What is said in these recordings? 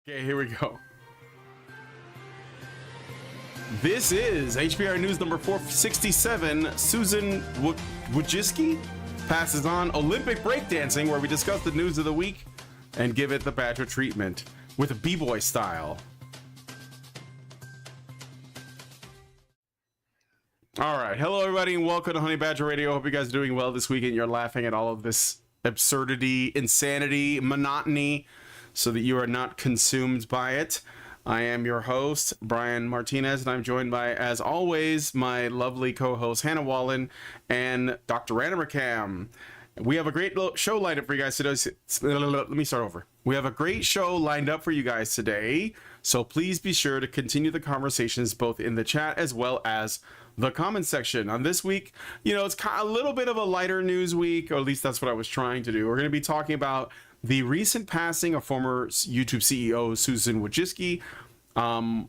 Okay, here we go. This is HBR News number 467. Susan Wojcicki passes on Olympic breakdancing, where we discuss the news of the week and give it the Badger treatment with a b-boy style. All right. Hello, everybody, and welcome to Honey Badger Radio. Hope you guys are doing well this weekend. You're laughing at all of this absurdity, insanity, monotony, so that you are not consumed by it. I am your host, Brian Martinez, and I'm joined by, as always, my lovely co-host, Hannah Wallen, and Dr. Randercam. We have a great show lined up for you guys today. Let me start over. We have a great show lined up for you guys today, so please be sure to continue the conversations both in the chat as well as the comment section. On this week, it's a little bit of a lighter news week, or at least that's what I was trying to do. We're going to be talking about the recent passing of former YouTube CEO Susan Wojcicki,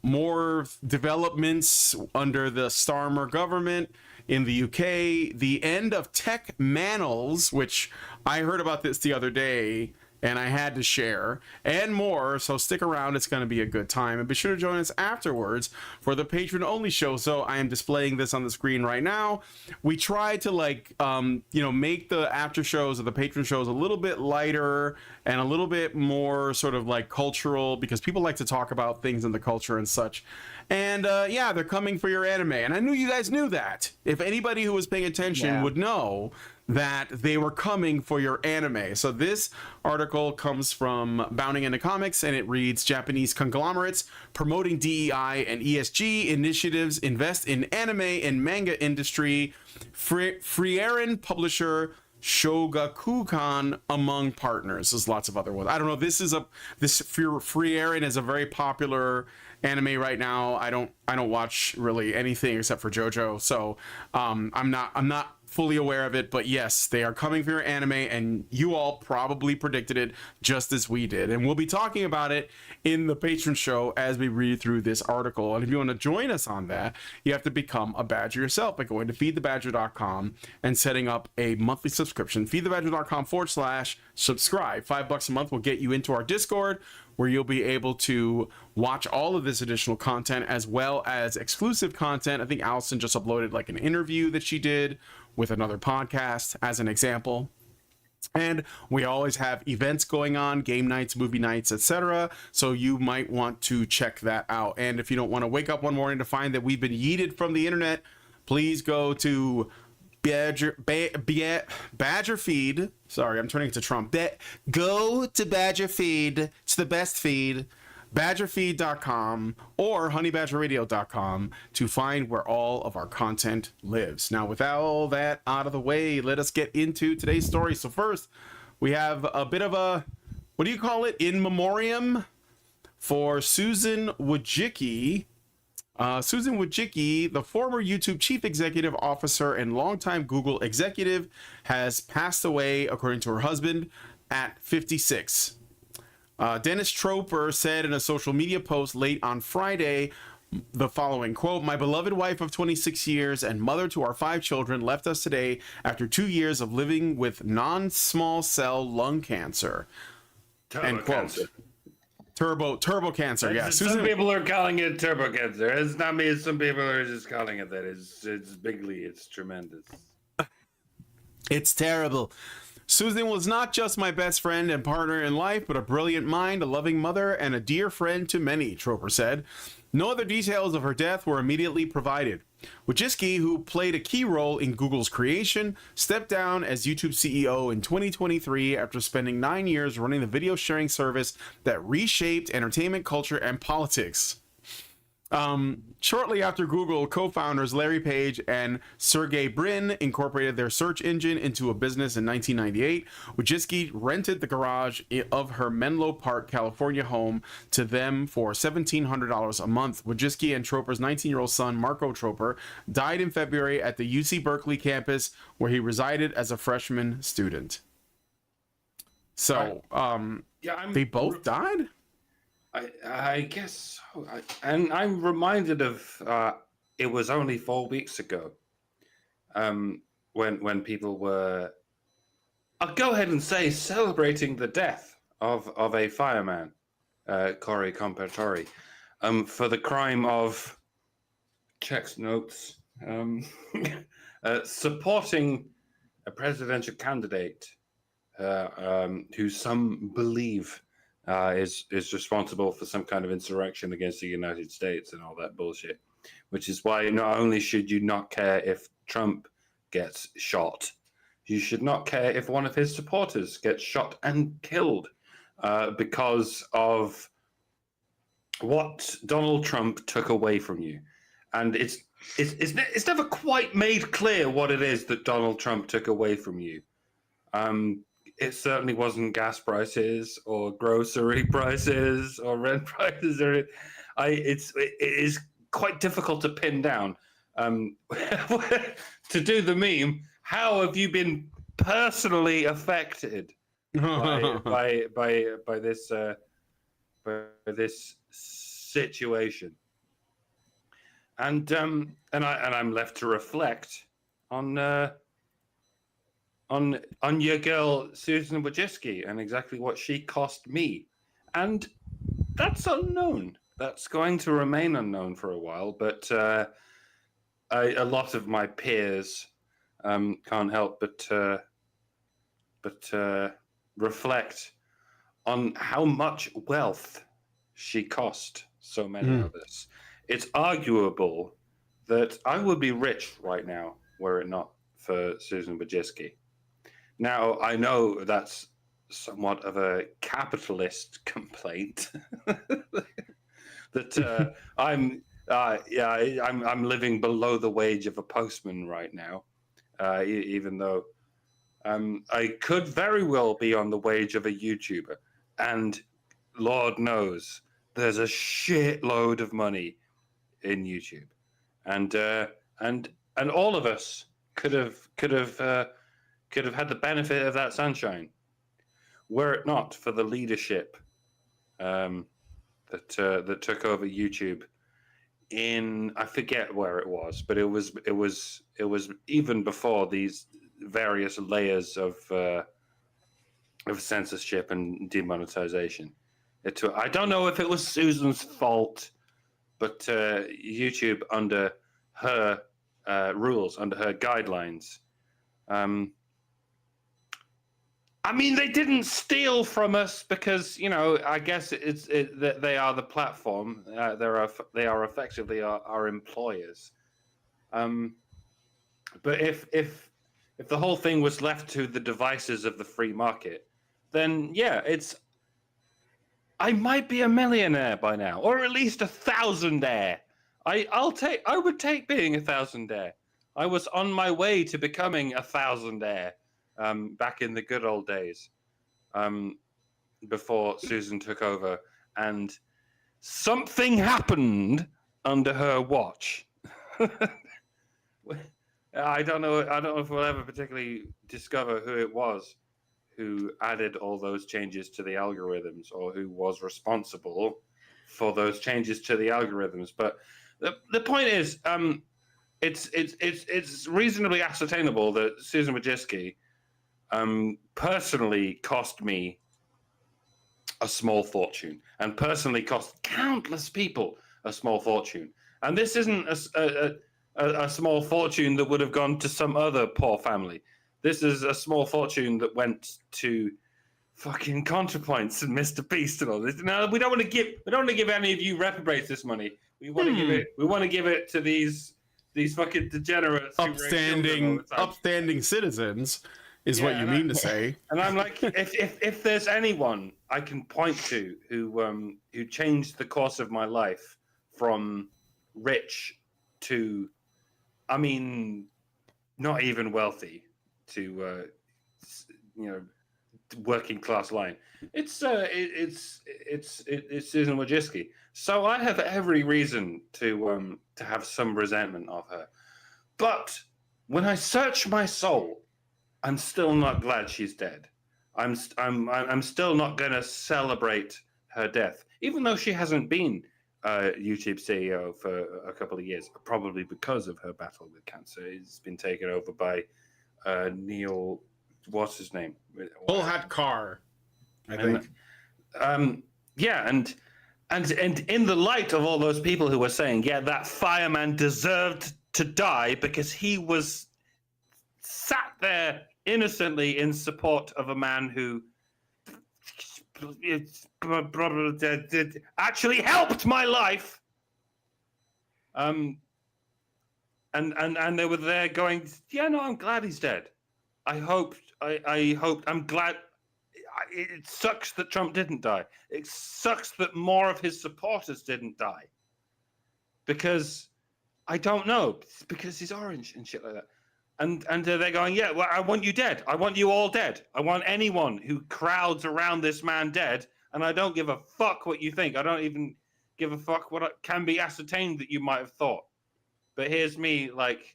more developments under the Starmer government in the UK, the end of tech manels, which I heard about this the other day and I had to share, and more. So stick around, it's going to be a good time, and be sure to join us afterwards for the patron only show. So I am displaying this on the screen right now. We try to make the after shows or the patron shows a little bit lighter and a little bit more sort of like cultural, because people like to talk about things in the culture and such. And yeah, they're coming for your anime, and I knew you guys knew that. If anybody who was paying attention would know that they were coming for your anime. So this article comes from Bounding into Comics, and it reads: Japanese conglomerates promoting DEI and ESG initiatives invest in anime and manga industry. Frieren publisher Shogakukan among partners. There's lots of other ones. I don't know. This Frieren is a very popular anime right now. I don't watch really anything except for JoJo, so I'm not fully aware of it, but yes, they are coming for your anime, and you all probably predicted it just as we did, and we'll be talking about it in the patron show as we read through this article. And if you want to join us on that, you have to become a Badger yourself by going to feedthebadger.com and setting up a monthly subscription. feedthebadger.com/subscribe. $5 a month will get you into our Discord, where you'll be able to watch all of this additional content as well as exclusive content. I think Allison just uploaded like an interview that she did with another podcast as an example. And we always have events going on, game nights, movie nights, etc. So you might want to check that out. And if you don't want to wake up one morning to find that we've been yeeted from the internet, please go to Badger feed. Sorry, I'm turning it to Trump. Go to Badger feed. It's the best feed. badgerfeed.com or honeybadgerradio.com to find where all of our content lives. Now, with all that out of the way, let us get into today's story. So first, we have a bit of a, what do you call it, in memoriam for Susan Wojcicki. Susan Wojcicki, the former YouTube chief executive officer and longtime Google executive, has passed away, according to her husband, at 56. Dennis Troper said in a social media post late on Friday the following, quote, "My beloved wife of 26 years and mother to our 5 children left us today after 2 years of living with non-small cell lung cancer." End quote. Turbo cancer, yeah. Some people are calling it turbo cancer. It's not me. Some people are just calling it that. It's bigly. It's tremendous. It's terrible. Susan was not just my best friend and partner in life, but a brilliant mind, a loving mother, and a dear friend to many, Troper said. No other details of her death were immediately provided. Wojcicki, who played a key role in Google's creation, stepped down as YouTube CEO in 2023 after spending 9 years running the video sharing service that reshaped entertainment, culture, and politics. Shortly after Google, co-founders Larry Page and Sergey Brin incorporated their search engine into a business in 1998. Wojcicki rented the garage of her Menlo Park, California home to them for $1,700 a month. Wojcicki and Troper's 19-year-old son, Marco Troper, died in February at the UC Berkeley campus, where he resided as a freshman student. So, they both died? I guess so. And I'm reminded of it was only 4 weeks ago when people were, I'll go ahead and say, celebrating the death of a fireman Corey Comparatori, for the crime of checks notes supporting a presidential candidate who some believe is responsible for some kind of insurrection against the United States and all that bullshit. Which is why not only should you not care if Trump gets shot, you should not care if one of his supporters gets shot and killed because of what Donald Trump took away from you. And it's never quite made clear what it is that Donald Trump took away from you. It certainly wasn't gas prices or grocery prices or rent prices. It is quite difficult to pin down. To do the meme, how have you been personally affected by this situation? And I'm left to reflect on your girl Susan Wojcicki and exactly what she cost me, and that's unknown. That's going to remain unknown for a while. But a lot of my peers can't help but reflect on how much wealth she cost so many of us. It's arguable that I would be rich right now were it not for Susan Wojcicki. Now, I know that's somewhat of a capitalist complaint that I'm living below the wage of a postman right now, even though I could very well be on the wage of a YouTuber, and Lord knows there's a shitload of money in YouTube, and all of us could have had the benefit of that sunshine, were it not for the leadership that took over YouTube in, I forget where it was, but it was even before these various layers of censorship and demonetization. I don't know if it was Susan's fault, but YouTube, under her rules, under her guidelines, I mean, they didn't steal from us because, you know, I guess they are the platform. They are effectively our employers. But if the whole thing was left to the devices of the free market, then yeah, I might be a millionaire by now, or at least a thousandaire. I would take being a thousandaire. I was on my way to becoming a thousandaire back in the good old days, before Susan took over, and something happened under her watch. I don't know if we'll ever particularly discover who it was who added all those changes to the algorithms, or who was responsible for those changes to the algorithms. But the point is, it's reasonably ascertainable that Susan Wojcicki personally cost me a small fortune, and personally cost countless people a small fortune. And this isn't a small fortune that would have gone to some other poor family. This is a small fortune that went to fucking ContraPoints and Mr. Beast and all this. No, we don't want to give any of you reprobates this money. We want to give it to these fucking degenerates, upstanding citizens, is what you mean to say. And I'm like, if there's anyone I can point to who changed the course of my life from rich to, I mean, not even wealthy, to working class line, it's Susan Wojcicki. So I have every reason to have some resentment of her. But when I search my soul, I'm still not glad she's dead. I'm still not going to celebrate her death, even though she hasn't been YouTube CEO for a couple of years, probably because of her battle with cancer. It's been taken over by Neil, what's his name? Bull Hat Carr, I think. yeah, and in the light of all those people who were saying, yeah, that fireman deserved to die because he was sat there innocently in support of a man who actually helped my life. And they were there going, yeah, no, I'm glad he's dead. I hoped, I'm glad. It sucks that Trump didn't die. It sucks that more of his supporters didn't die. Because I don't know, because he's orange and shit like that. And they're going, yeah, well, I want you dead. I want you all dead. I want anyone who crowds around this man dead. And I don't give a fuck what you think. I don't even give a fuck what can be ascertained that you might have thought. But here's me, like,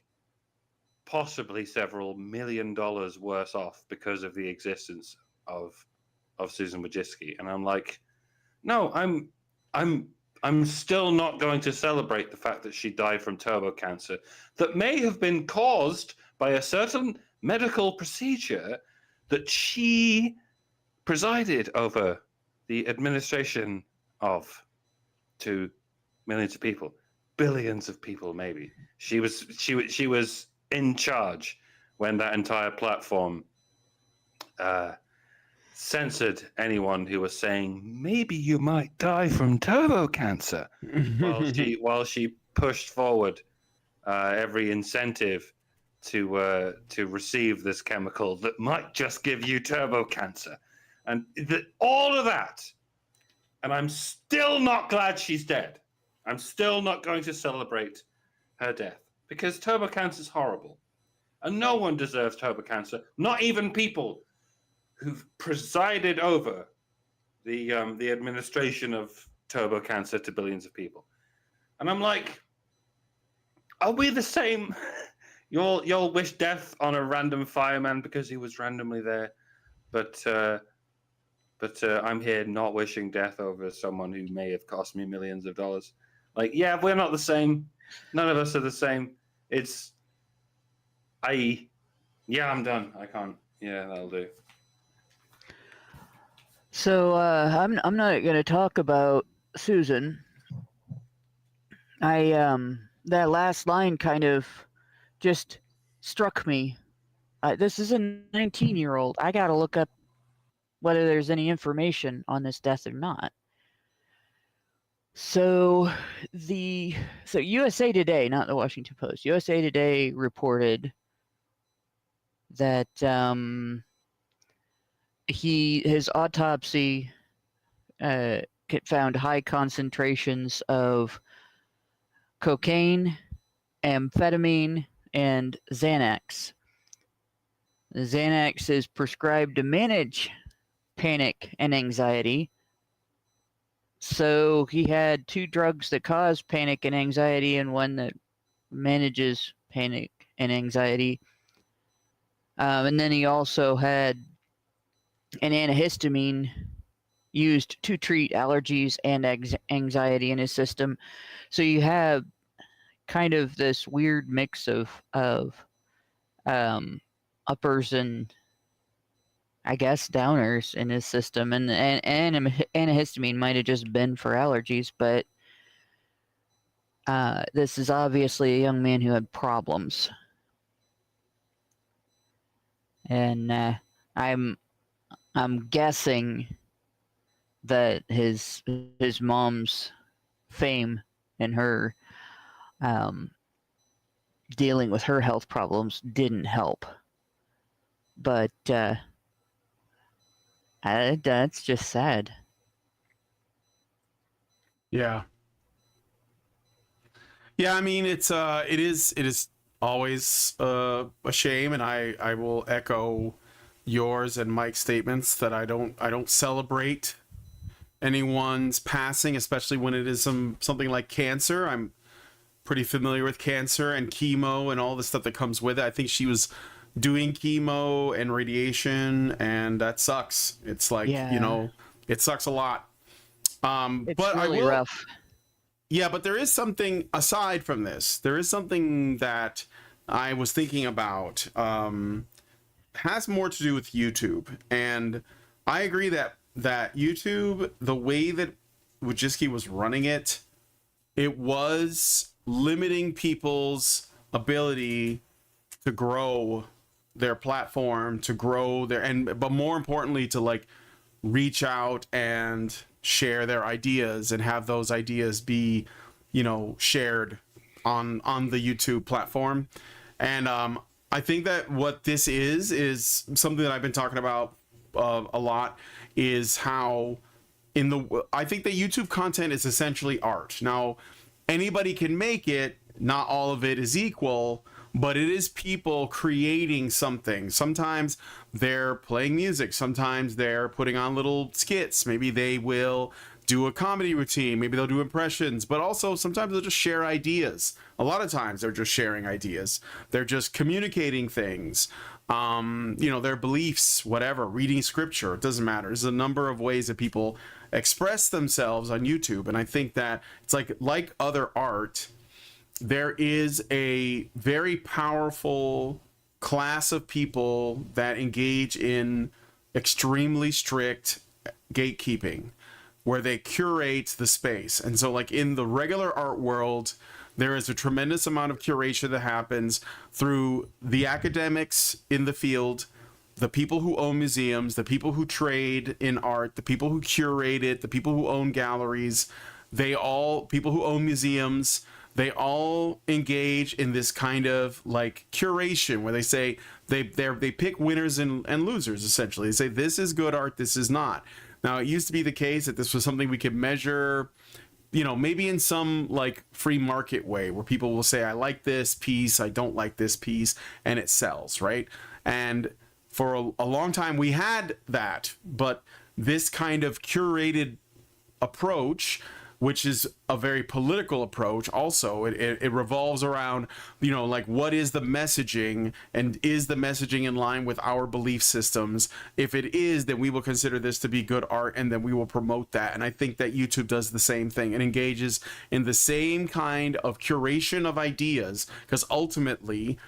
possibly several $1 million worse off because of the existence of Susan Wojcicki. And I'm like, no, I'm still not going to celebrate the fact that she died from turbo cancer that may have been caused by a certain medical procedure that she presided over the administration of to millions of people, billions of people, maybe. She was in charge when that entire platform censored anyone who was saying maybe you might die from turbo cancer, while she pushed forward every incentive to receive this chemical that might just give you turbo cancer, and all of that. And I'm still not glad she's dead. I'm still not going to celebrate her death because turbo cancer is horrible, and no one deserves turbo cancer. Not even people who've presided over the administration of turbo cancer to billions of people. And I'm like, are we the same? You'll wish death on a random fireman because he was randomly there, but I'm here not wishing death over someone who may have cost me millions of dollars. Like, yeah, we're not the same. None of us are the same. I'm done. I can't. Yeah, that'll do. So I'm not going to talk about Susan. That last line kind of just struck me. This is a 19-year-old. I got to look up whether there's any information on this death or not. So USA Today, not the Washington Post, USA Today reported that his autopsy found high concentrations of cocaine, amphetamine, and Xanax. The Xanax is prescribed to manage panic and anxiety. So he had 2 drugs that cause panic and anxiety and one that manages panic and anxiety. And then he also had an antihistamine used to treat allergies and anxiety in his system. So you have kind of this weird mix of uppers and, I guess, downers in his system. And antihistamine might have just been for allergies, but this is obviously a young man who had problems. And I'm guessing that his mom's fame and her dealing with her health problems didn't help. But that's just sad. Yeah. Yeah, I mean, it is always a shame, and I will echo yours and Mike's statements that I don't celebrate anyone's passing, especially when it is something like cancer. I'm pretty familiar with cancer and chemo and all the stuff that comes with it. I think she was doing chemo and radiation, and that sucks. It's like, it sucks a lot. It's but really rough. Yeah, but there is something aside from this. There is something that I was thinking about. Has more to do with YouTube, and I agree that that YouTube, the way that Wojcicki was running it, it was limiting people's ability to grow their platform, to grow their, and but more importantly, to like reach out and share their ideas and have those ideas be, you know, shared on the YouTube platform. And I think that what this is something that I've been talking about a lot, is how I think that YouTube content is essentially art. Now, anybody can make it, not all of it is equal, but it is people creating something. Sometimes they're playing music, sometimes they're putting on little skits, maybe they will do a comedy routine, maybe they'll do impressions, but also sometimes they'll just share ideas. A lot of times they're just sharing ideas, they're just communicating things, you know, their beliefs, whatever, reading scripture, it doesn't matter. There's a number of ways that people express themselves on YouTube, and I think that it's like other art, there is a very powerful class of people that engage in extremely strict gatekeeping, where they curate the space. And so like in the regular art world, there is a tremendous amount of curation that happens through the academics in the field, the people who own museums, the people who trade in art, the people who curate it, the people who own galleries, people who own museums, they all engage in this kind of like curation where they say they pick winners and losers. Essentially, they say this is good art, this is not. Now, it used to be the case that this was something we could measure, you know, maybe in some like free market way, where people will say, I like this piece, I don't like this piece, and it sells, right? And for a long time we had that, but this kind of curated approach, which is a very political approach also, it revolves around, you know, like what is the messaging, and is the messaging in line with our belief systems? If it is, then we will consider this to be good art, and then we will promote that. And I think that YouTube does the same thing. It engages in the same kind of curation of ideas, because ultimately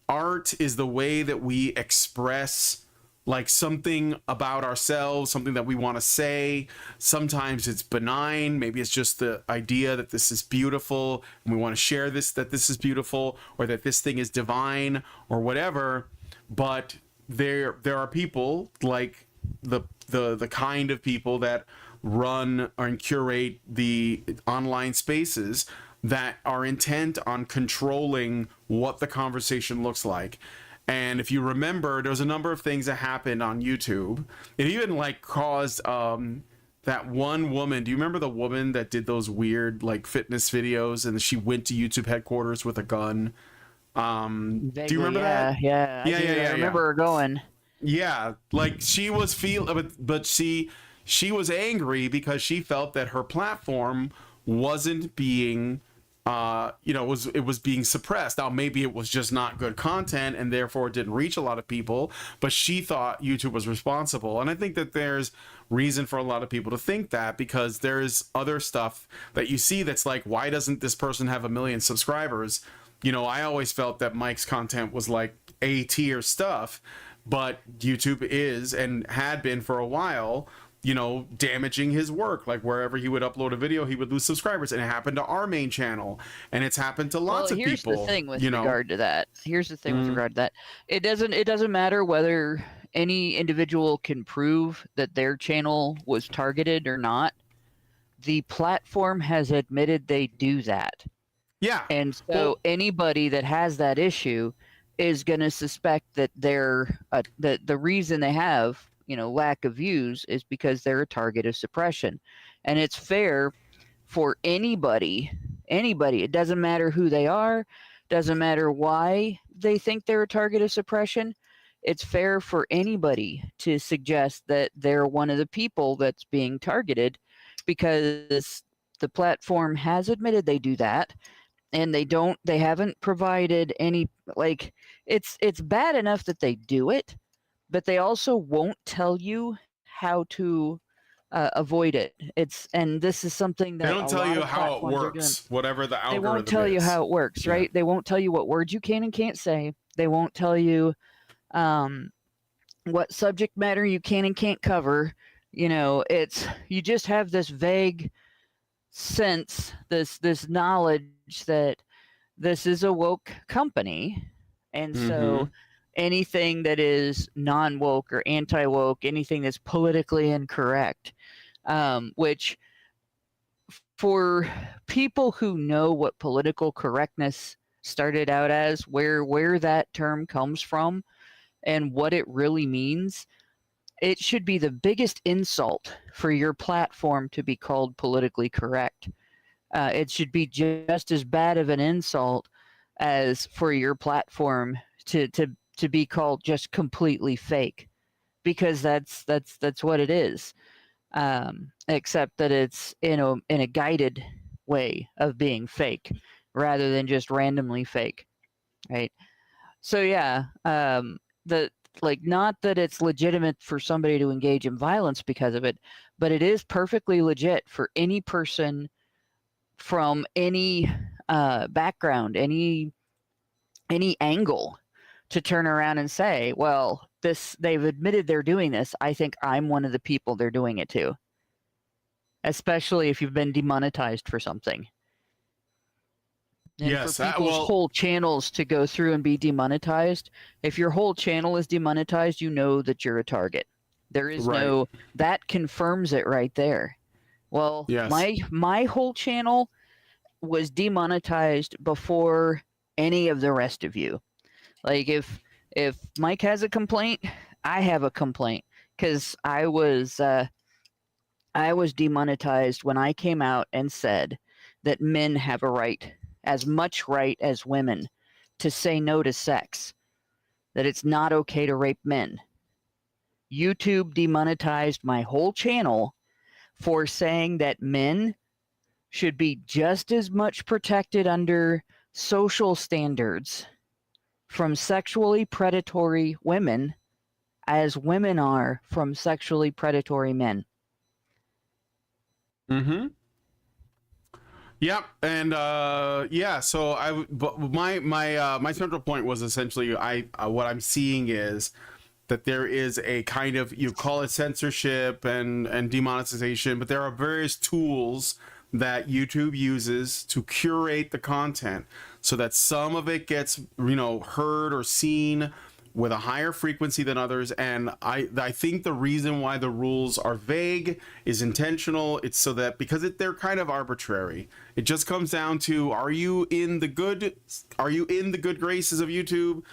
art is the way that we express like something about ourselves, something that we want to say. Sometimes it's benign, maybe it's just the idea that this is beautiful and we want to share this, that this is beautiful, or that this thing is divine or whatever. But there are people like the kind of people that run and curate the online spaces that are intent on controlling what the conversation looks like. And if you remember, there was a number of things that happened on YouTube. It even like caused that one woman. Do you remember the woman that did those weird like fitness videos, and she went to YouTube headquarters with a gun? Vaguely, do you remember that? Yeah. I remember her going. Yeah, like she was but she was angry because she felt that her platform wasn't being it was being suppressed. Now maybe it was just not good content and therefore it didn't reach a lot of people, but she thought YouTube was responsible. And I think that there's reason for a lot of people to think that, because there's other stuff that you see that's like, why doesn't this person have 1 million subscribers? You know, I always felt that Mike's content was like A tier stuff, but YouTube is and had been for a while, you know, damaging his work. Like wherever he would upload a video, he would lose subscribers, and it happened to our main channel, and it's happened to lots of people. Here's the thing with regard to that. It doesn't matter whether any individual can prove that their channel was targeted or not. The platform has admitted they do that. Yeah. And so anybody that has that issue is going to suspect that the reason they have, you know, lack of views is because they're a target of suppression. And it's fair for anybody, it doesn't matter who they are, doesn't matter why they think they're a target of suppression. It's fair for anybody to suggest that they're one of the people that's being targeted, because the platform has admitted they do that, and they haven't provided any, like, it's bad enough that they do it, but they also won't tell you how to avoid it. And this is something that they don't tell you how it works, whatever the algorithm is. They won't tell you how it works, right? Yeah. They won't tell you what words you can and can't say. They won't tell you what subject matter you can and can't cover. You know, it's you just have this vague sense, this knowledge that this is a woke company, and so anything that is non-woke or anti-woke, anything that's politically incorrect, which for people who know what political correctness started out as, where that term comes from and what it really means, it should be the biggest insult for your platform to be called politically correct. It should be just as bad of an insult as for your platform to be called just completely fake, because that's what it is. Except that it's in a guided way of being fake rather than just randomly fake, right? So yeah, not that it's legitimate for somebody to engage in violence because of it, but it is perfectly legit for any person from any background, any angle, to turn around and say, well, they've admitted they're doing this. I think I'm one of the people they're doing it to. Especially if you've been demonetized for something. And Yes, for people's whole channels to go through and be demonetized, if your whole channel is demonetized, you know that you're a target. There is no, that confirms it right there. Well, yes. my whole channel was demonetized before any of the rest of you. Like if Mike has a complaint, I have a complaint, because I was demonetized when I came out and said that men have a right, as much right as women, to say no to sex, that it's not okay to rape men. YouTube demonetized my whole channel for saying that men should be just as much protected under social standards from sexually predatory women as women are from sexually predatory men. Yep, and so but my central point was essentially what I'm seeing is that there is a kind of, you call it censorship and demonetization, but there are various tools that YouTube uses to curate the content so that some of it gets, heard or seen with a higher frequency than others. And I think the reason why the rules are vague is intentional. It's so that, because they're kind of arbitrary, it just comes down to, are you in the good graces of YouTube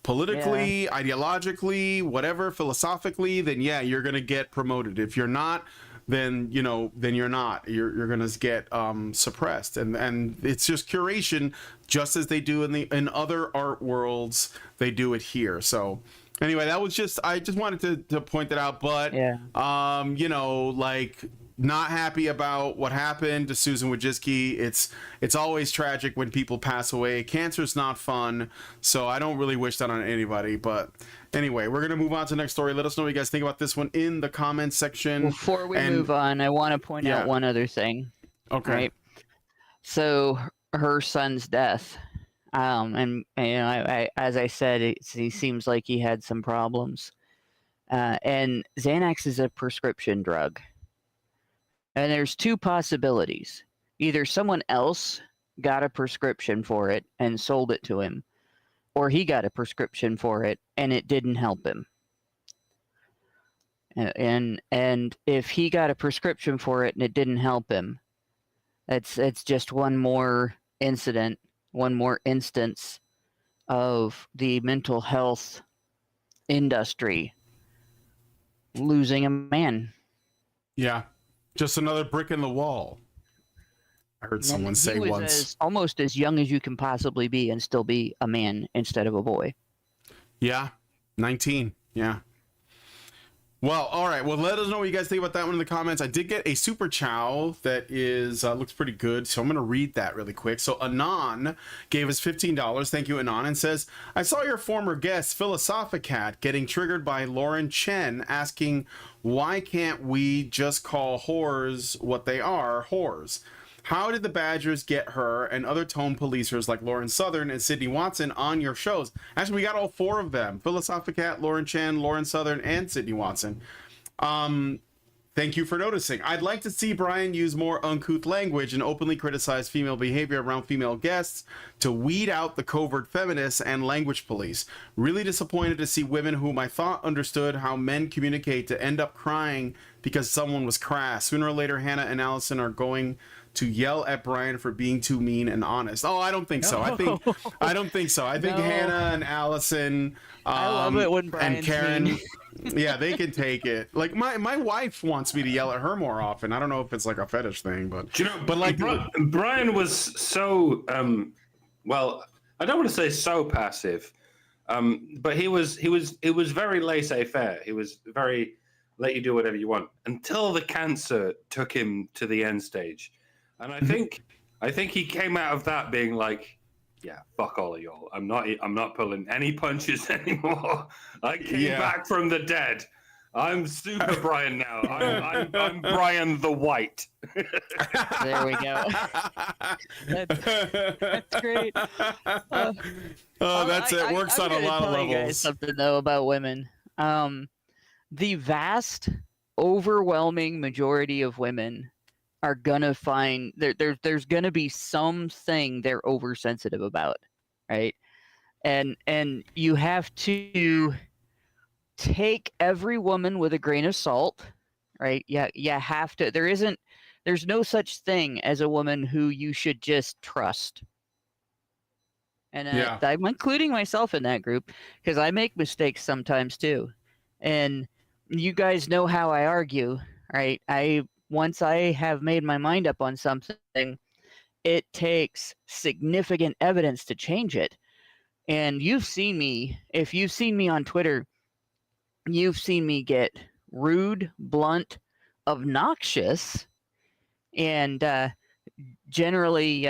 politically, ideologically, whatever, philosophically? Then yeah, you're gonna get promoted. If you're not, then you're not. You're gonna get suppressed, and it's just curation, just as they do in other art worlds. They do it here. So anyway, I just wanted to point that out. But not happy about what happened to Susan Wojcicki. It's always tragic when people pass away. Cancer's not fun, so I don't really wish that on anybody. But anyway, we're gonna move on to the next story. Let us know what you guys think about this one in the comments section. Before we move on, I want to point out one other thing. Okay. Right? So her son's death, and I as I said, he seems like he had some problems, and Xanax is a prescription drug. And there's two possibilities. Either someone else got a prescription for it and sold it to him, or he got a prescription for it and it didn't help him. And if he got a prescription for it and it didn't help him, it's just one more incident, one more instance of the mental health industry losing a man. Yeah. Just another brick in the wall. I heard someone say once. Almost as young as you can possibly be and still be a man instead of a boy. Yeah, 19. Yeah. Well, all right. Well, let us know what you guys think about that one in the comments. I did get a super chow that is looks pretty good, so I'm going to read that really quick. So Anon gave us $15. Thank you, Anon, and says, I saw your former guest, Philosophicat, getting triggered by Lauren Chen asking, why can't we just call whores what they are, whores? How did the Badgers get her and other tone policers like Lauren Southern and Sydney Watson on your shows? Actually, we got all four of them. Philosophicat, Lauren Chen, Lauren Southern, and Sydney Watson. Thank you for noticing. I'd like to see Brian use more uncouth language and openly criticize female behavior around female guests to weed out the covert feminists and language police. Really disappointed to see women whom I thought understood how men communicate to end up crying because someone was crass. Sooner or later, Hannah and Allison are going to yell at Brian for being too mean and honest. Oh, I don't think so. I don't think so. I think No. Hannah and Allison I love it when and Brian's Karen, mean. yeah, they can take it. Like my wife wants me to yell at her more often. I don't know if it's like a fetish thing, but Do you know, but like Brian was so well, I don't want to say so passive, but he was very laissez-faire. He was very let you do whatever you want until the cancer took him to the end stage. And I think he came out of that being like, yeah, fuck all of y'all. I'm not pulling any punches anymore. I came back from the dead. I'm Super Brian now. I'm Brian the White. There we go. That's great. That's it. Works on a lot of I'm gonna tell you guys levels. something though about women. The vast, overwhelming majority of women are gonna find there's gonna be something they're oversensitive about, right? And you have to take every woman with a grain of salt, right? Yeah, you have to. There's no such thing as a woman who you should just trust. And Yeah. I'm including myself in that group because I make mistakes sometimes too. And you guys know how I argue, right? Once I have made my mind up on something, it takes significant evidence to change it. And you've seen me, if you've seen me on Twitter, you've seen me get rude, blunt, obnoxious, and generally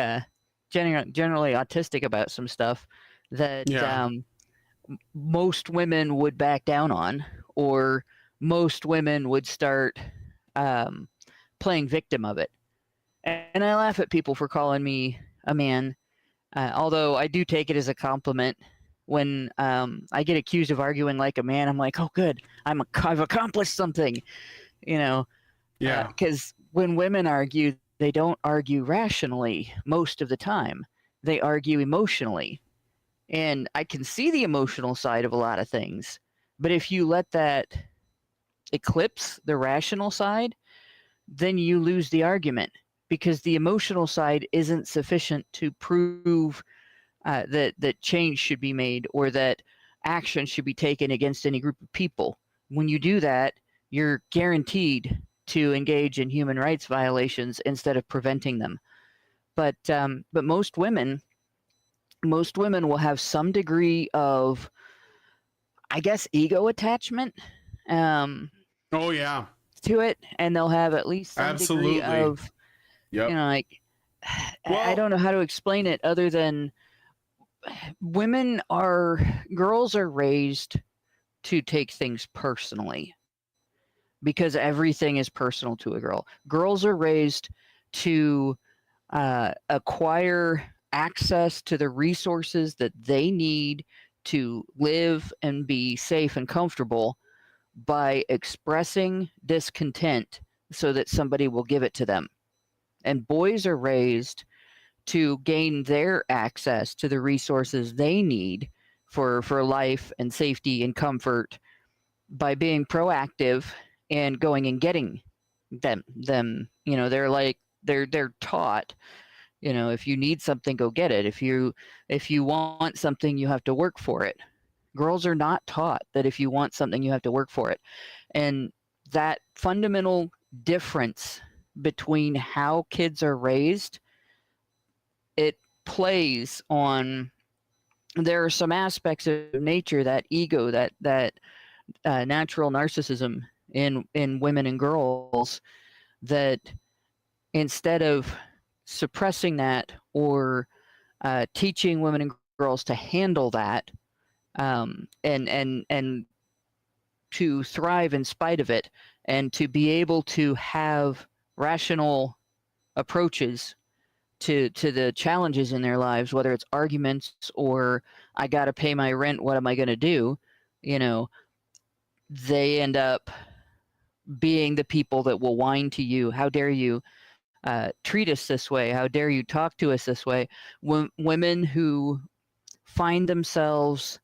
autistic about some stuff that most women would back down on, or most women would start playing victim of it. And I laugh at people for calling me a man, although I do take it as a compliment. When I get accused of arguing like a man, I'm like, oh, good, I've accomplished something, you know. Yeah. Because when women argue, they don't argue rationally most of the time. They argue emotionally. And I can see the emotional side of a lot of things. But if you let that eclipse the rational side, then you lose the argument, because the emotional side isn't sufficient to prove that change should be made or that action should be taken against any group of people. When you do that, you're guaranteed to engage in human rights violations instead of preventing them. But most women will have some degree of, I guess, ego attachment Oh yeah. to it, and they'll have at least some Absolutely. degree of, Yep. you know, like, I Well- don't know how to explain it other than girls are raised to take things personally, because everything is personal to a girl. Girls are raised to acquire access to the resources that they need to live and be safe and comfortable by expressing discontent so that somebody will give it to them. And boys are raised to gain their access to the resources they need for life and safety and comfort by being proactive and going and getting them. You know, they're taught, you know, if you need something, go get it. If you want something, you have to work for it. Girls are not taught that if you want something, you have to work for it. And that fundamental difference between how kids are raised, it plays on, there are some aspects of nature, that ego, that natural narcissism in women and girls, that instead of suppressing that or teaching women and girls to handle that, and to thrive in spite of it, and to be able to have rational approaches to the challenges in their lives, whether it's arguments or I got to pay my rent, what am I going to do? You know, they end up being the people that will whine to you, how dare you treat us this way, how dare you talk to us this way. Women who find themselves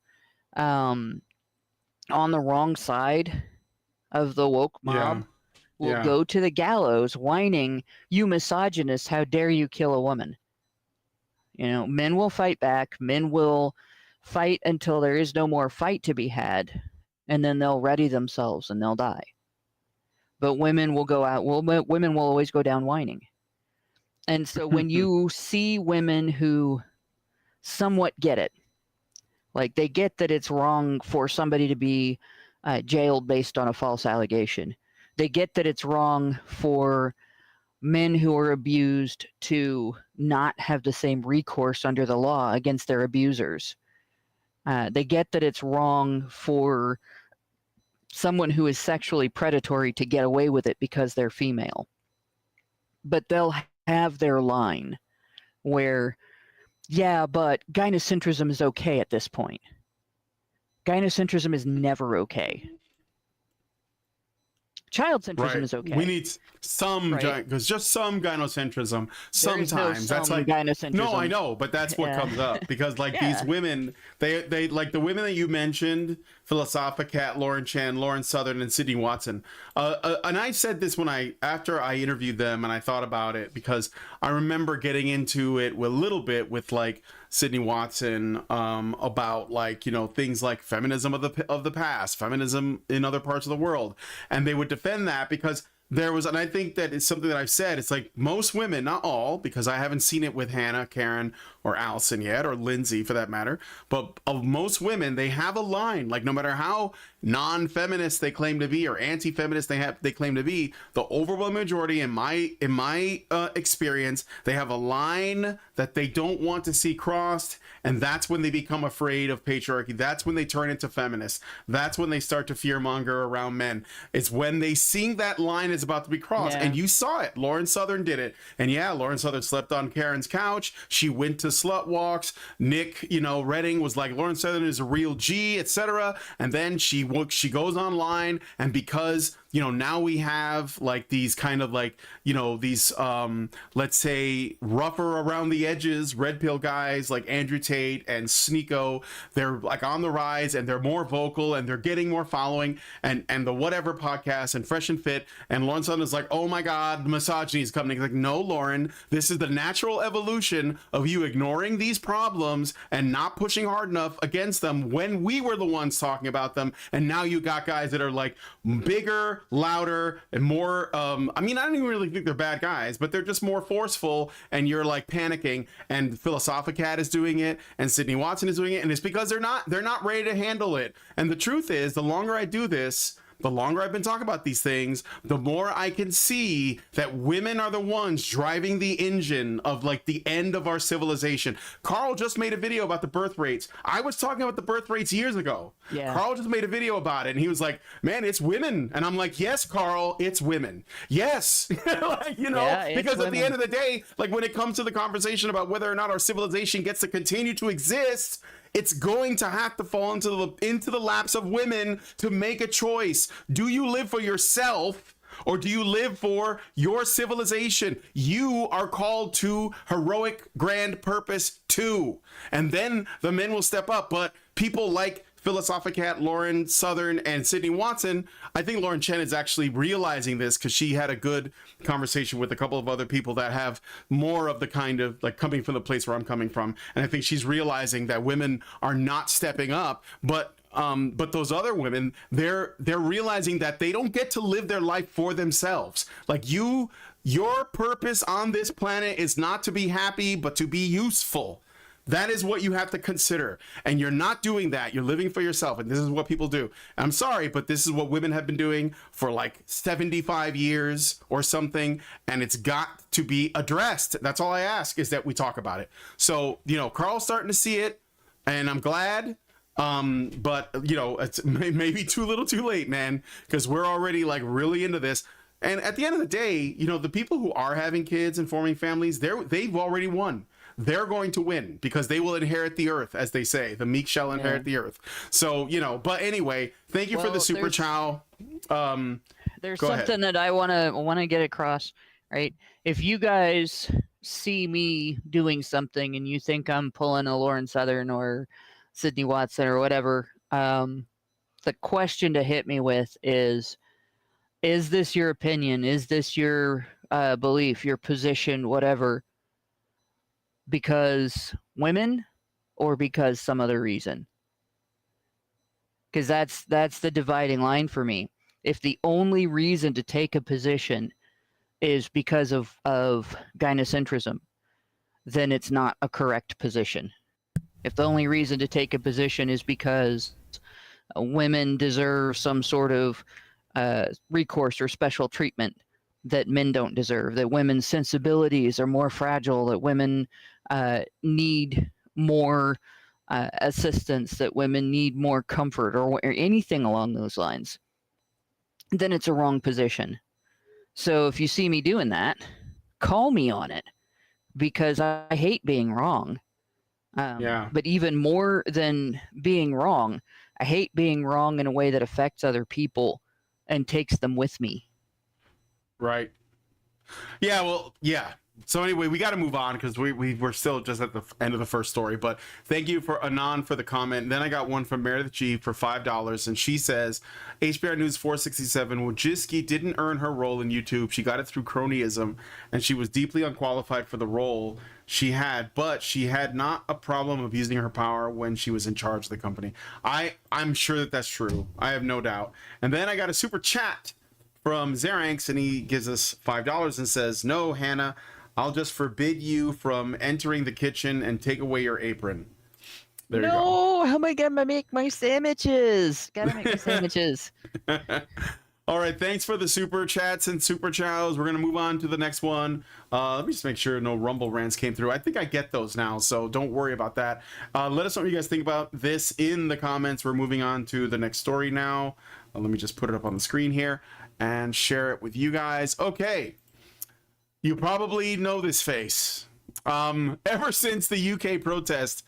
on the wrong side of the woke mob will go to the gallows whining, you misogynist, how dare you kill a woman. You know, men will fight back. Men will fight until there is no more fight to be had, and then they'll ready themselves and they'll die. But women will go out. Women will always go down whining. And so when you see women who somewhat get it, like they get that it's wrong for somebody to be jailed based on a false allegation. They get that it's wrong for men who are abused to not have the same recourse under the law against their abusers. They get that it's wrong for someone who is sexually predatory to get away with it because they're female. But they'll have their line where, yeah, but gynocentrism is okay at this point. Gynocentrism is never okay. Child centrism is okay. We need some, because just some gynocentrism sometimes. That's like gynocentrism. No, I know, but that's what comes up because like these women, they like the women that you mentioned, Philosophicat, Lauren Chen, Lauren Southern, and Sydney Watson. And I said this after I interviewed them, and I thought about it because I remember getting into it a little bit with like Sydney Watson about like, you know, things like feminism of the past, feminism in other parts of the world, and they would defend that because there was, and I think that it's something that I've said, it's like most women, not all, because I haven't seen it with Hannah, Karen, or Allison yet, or Lindsay for that matter, but of most women, they have a line, like no matter how non-feminist they claim to be or anti-feminist they claim to be, the overwhelming majority in my experience, they have a line that they don't want to see crossed, and that's when they become afraid of patriarchy. That's when they turn into feminists. That's when they start to fearmonger around men. It's when they see that line is about to be crossed, and you saw it. Lauren Southern did it, and yeah, Lauren Southern slept on Karen's couch. She went to slut walks. Nick, you know, Redding was like, Lauren Southern is a real G, etc. And then she goes online, and because, you know, now we have like these kind of like, you know, these let's say rougher around the edges red pill guys like Andrew Tate and Sneeko, they're like on the rise and they're more vocal and they're getting more following, and the Whatever podcast and Fresh and Fit, and Lauren Southern is like, oh my god, misogyny is coming. He's like, no, Lauren, this is the natural evolution of you ignoring these problems and not pushing hard enough against them when we were the ones talking about them, and now you got guys that are like bigger, louder, and more I mean, I don't even really think they're bad guys, but they're just more forceful, and you're like panicking. And Philosophicat is doing it, and Sydney Watson is doing it, and it's because they're not ready to handle it. And the truth is, the longer I do this, the longer I've been talking about these things, the more I can see that women are the ones driving the engine of like the end of our civilization. Carl just made a video about the birth rates. I was talking about the birth rates years ago. Yeah. Carl just made a video about it, and he was like, man, it's women. And I'm like, yes, Carl, it's women. Yes. Like, you know, because at the end of the day, like when it comes to the conversation about whether or not our civilization gets to continue to exist, it's going to have to fall into the laps of women to make a choice. Do you live for yourself, or do you live for your civilization? You are called to heroic grand purpose too. And then the men will step up. But people like Philosophicat, Lauren Southern, and Sydney Watson, I think Lauren Chen is actually realizing this because she had a good conversation with a couple of other people that have more of the kind of like coming from the place where I'm coming from. And I think she's realizing that women are not stepping up, but those other women, they're realizing that they don't get to live their life for themselves. Like your purpose on this planet is not to be happy, but to be useful. That is what you have to consider. And you're not doing that. You're living for yourself. And this is what people do. I'm sorry, but this is what women have been doing for like 75 years or something. And it's got to be addressed. That's all I ask, is that we talk about it. So, you know, Carl's starting to see it, and I'm glad. But, you know, it's maybe too little too late, man, because we're already like really into this. And at the end of the day, you know, the people who are having kids and forming families, they've already won. They're going to win because they will inherit the earth, as they say. The meek shall inherit the earth. So, you know, but anyway, thank you for the super chow. there's Go ahead. something that I wanna get across, right? If you guys see me doing something and you think I'm pulling a Lauren Southern or Sydney Watson or whatever, the question to hit me with is this your opinion? Is this your belief, your position, whatever? Because women or because some other reason? Because that's the dividing line for me. If the only reason to take a position is because of gynocentrism, then it's not a correct position. If the only reason to take a position is because women deserve some sort of recourse or special treatment that men don't deserve, that women's sensibilities are more fragile, that women need more assistance, that women need more comfort, or anything along those lines, then it's a wrong position. So if you see me doing that, call me on it, because I hate being wrong. Yeah. But even more than being wrong, I hate being wrong in a way that affects other people and takes them with me. Right. Yeah, well, yeah. So anyway, we got to move on because we're still just at the end of the first story. But thank you for Anon for the comment. And then I got one from Meredith G for $5, and she says, HBR News 467, Wojcicki didn't earn her role in YouTube. She got it through cronyism, and she was deeply unqualified for the role she had. But she had not a problem of using her power when she was in charge of the company. I'm sure that that's true. I have no doubt. And then I got a super chat from Xeranx, and he gives us $5 and says, no, Hannah, I'll just forbid you from entering the kitchen and take away your apron. There you go. No, how am I gonna make my sandwiches? Gotta make my sandwiches. All right, thanks for the super chats and super chows. We're gonna move on to the next one. Let me just make sure no Rumble rants came through. I think I get those now, so don't worry about that. Let us know what you guys think about this in the comments. We're moving on to the next story now. Let me just put it up on the screen here and share it with you guys. Okay. You probably know this face. Ever since the UK protest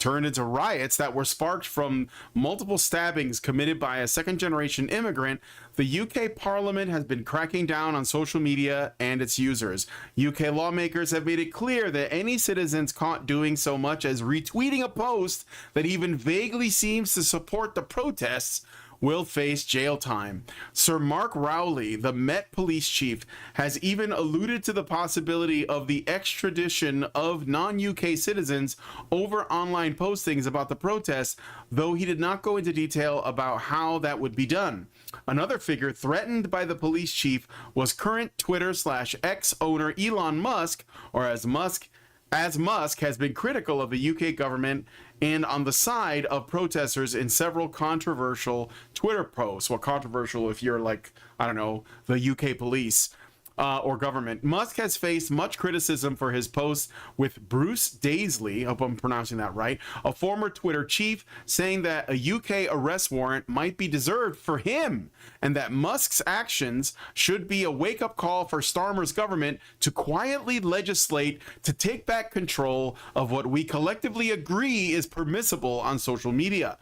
turned into riots that were sparked from multiple stabbings committed by a second-generation immigrant, the UK Parliament has been cracking down on social media and its users. UK lawmakers have made it clear that any citizens caught doing so much as retweeting a post that even vaguely seems to support the protests will face jail time. Sir Mark Rowley, the Met police chief, has even alluded to the possibility of the extradition of non-UK citizens over online postings about the protests, though he did not go into detail about how that would be done. Another figure threatened by the police chief was current Twitter/X owner Elon Musk, or as Musk has been critical of the UK government and on the side of protesters in several controversial Twitter posts. Well, controversial if you're like, I don't know, the UK police or government. Musk has faced much criticism for his posts with Bruce Daisley, I hope I'm pronouncing that right, a former Twitter chief, saying that a UK arrest warrant might be deserved for him and that Musk's actions should be a wake-up call for Starmer's government to quietly legislate to take back control of what we collectively agree is permissible on social media.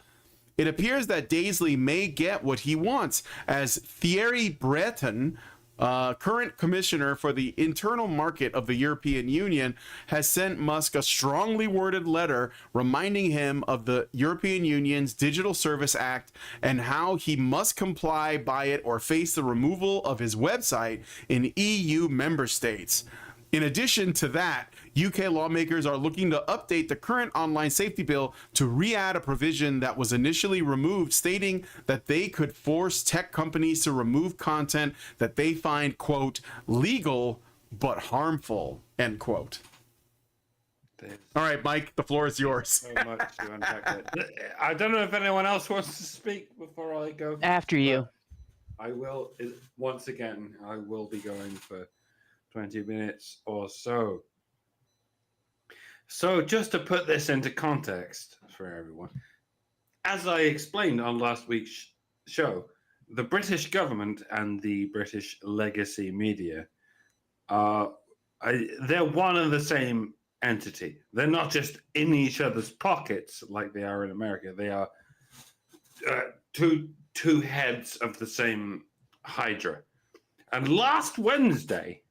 It appears that Daisley may get what he wants, as Thierry Breton, current commissioner for the internal market of the European Union, has sent Musk a strongly worded letter reminding him of the European Union's Digital Service Act and how he must comply by it or face the removal of his website in EU member states. In addition to that, UK lawmakers are looking to update the current online safety bill to re-add a provision that was initially removed, stating that they could force tech companies to remove content that they find, quote, legal but harmful, end quote. All right, Mike, the floor is yours. So much to unpack it. I don't know if anyone else wants to speak before I go. After you. I will, once again, I will be going for 20 minutes or so. So just to put this into context for everyone, as I explained on last week's show, the British government and the British legacy media they're one and the same entity. They're not just in each other's pockets like they are in America. They are two heads of the same hydra. And last Wednesday,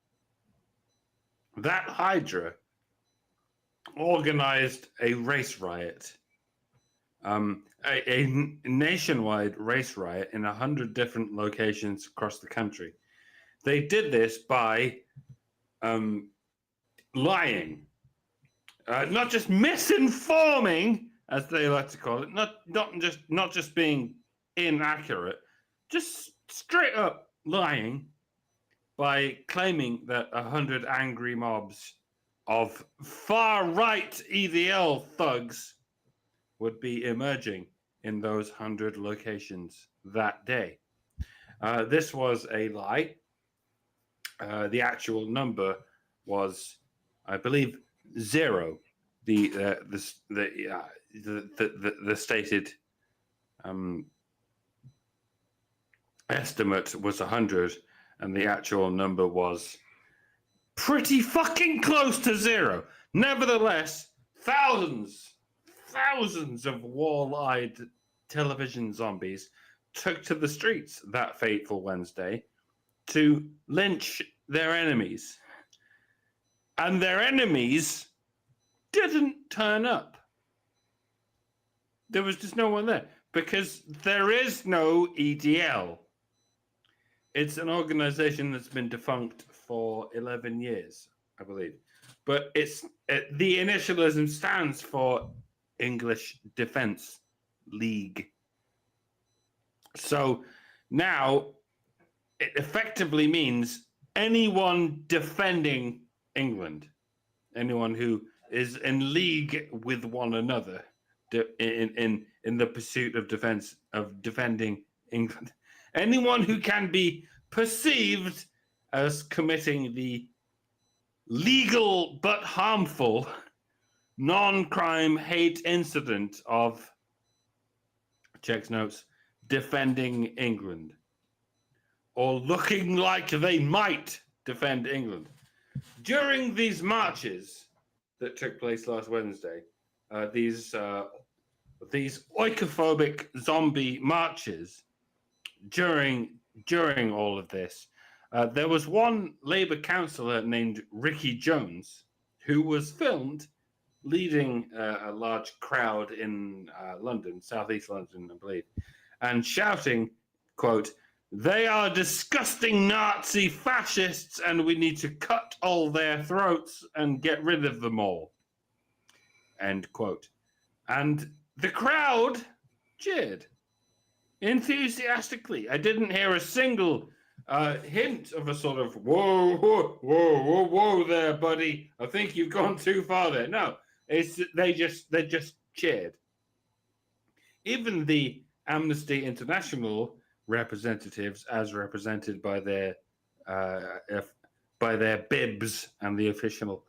that Hydra organized a race riot, a nationwide race riot in 100 different locations across the country. They did this by lying, not just misinforming, as they like to call it, not just being inaccurate, just straight up lying by claiming that 100 angry mobs of far-right EDL thugs would be emerging in those 100 locations that day. This was a lie. The actual number was, I believe, 0. The stated estimate was 100, and the actual number was pretty fucking close to 0. Nevertheless, thousands of wall-eyed television zombies took to the streets that fateful Wednesday to lynch their enemies. And their enemies didn't turn up. There was just no one there because there is no EDL. It's an organization that's been defunct for 11 years, I believe. But the initialism stands for English Defence League. So now it effectively means anyone defending England, anyone who is in league with one another in the pursuit of defending England, anyone who can be perceived as committing the legal but harmful non-crime hate incident of, checks notes, defending England, or looking like they might defend England. During these marches that took place last Wednesday, these oikophobic zombie marches, during all of this, there was one Labour councillor named Ricky Jones who was filmed leading a large crowd in London, southeast London, I believe, and shouting, quote, "They are disgusting Nazi fascists and we need to cut all their throats and get rid of them all," end quote. And the crowd cheered enthusiastically. I didn't hear a single hint of a sort of, whoa there, buddy, I think you've gone too far there. No, they just cheered. Even the Amnesty International representatives, as represented by their bibs and the official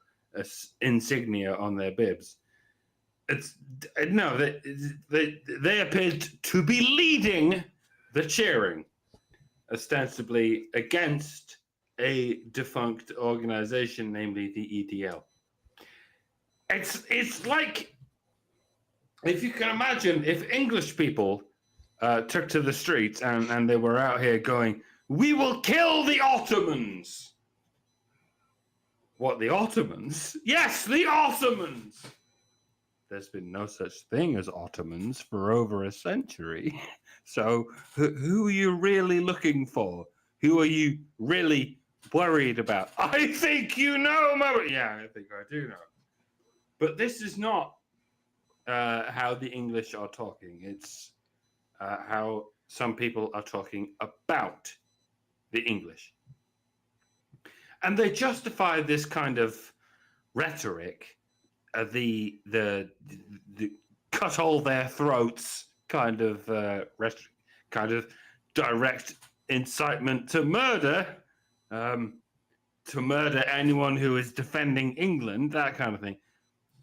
insignia on their bibs, they appeared to be leading the cheering, ostensibly against a defunct organization, namely the EDL. It's like, if you can imagine, if English people took to the streets and they were out here going, "We will kill the Ottomans." What, the Ottomans? Yes, the Ottomans! There's been no such thing as Ottomans for over a century. So who are you really looking for? Who are you really worried about? I think you know, Mama. Yeah, I think I do know. But this is not how the English are talking. It's how some people are talking about the English. And they justify this kind of rhetoric, the cut all their throats kind of rhetoric, kind of direct incitement to murder anyone who is defending England, that kind of thing,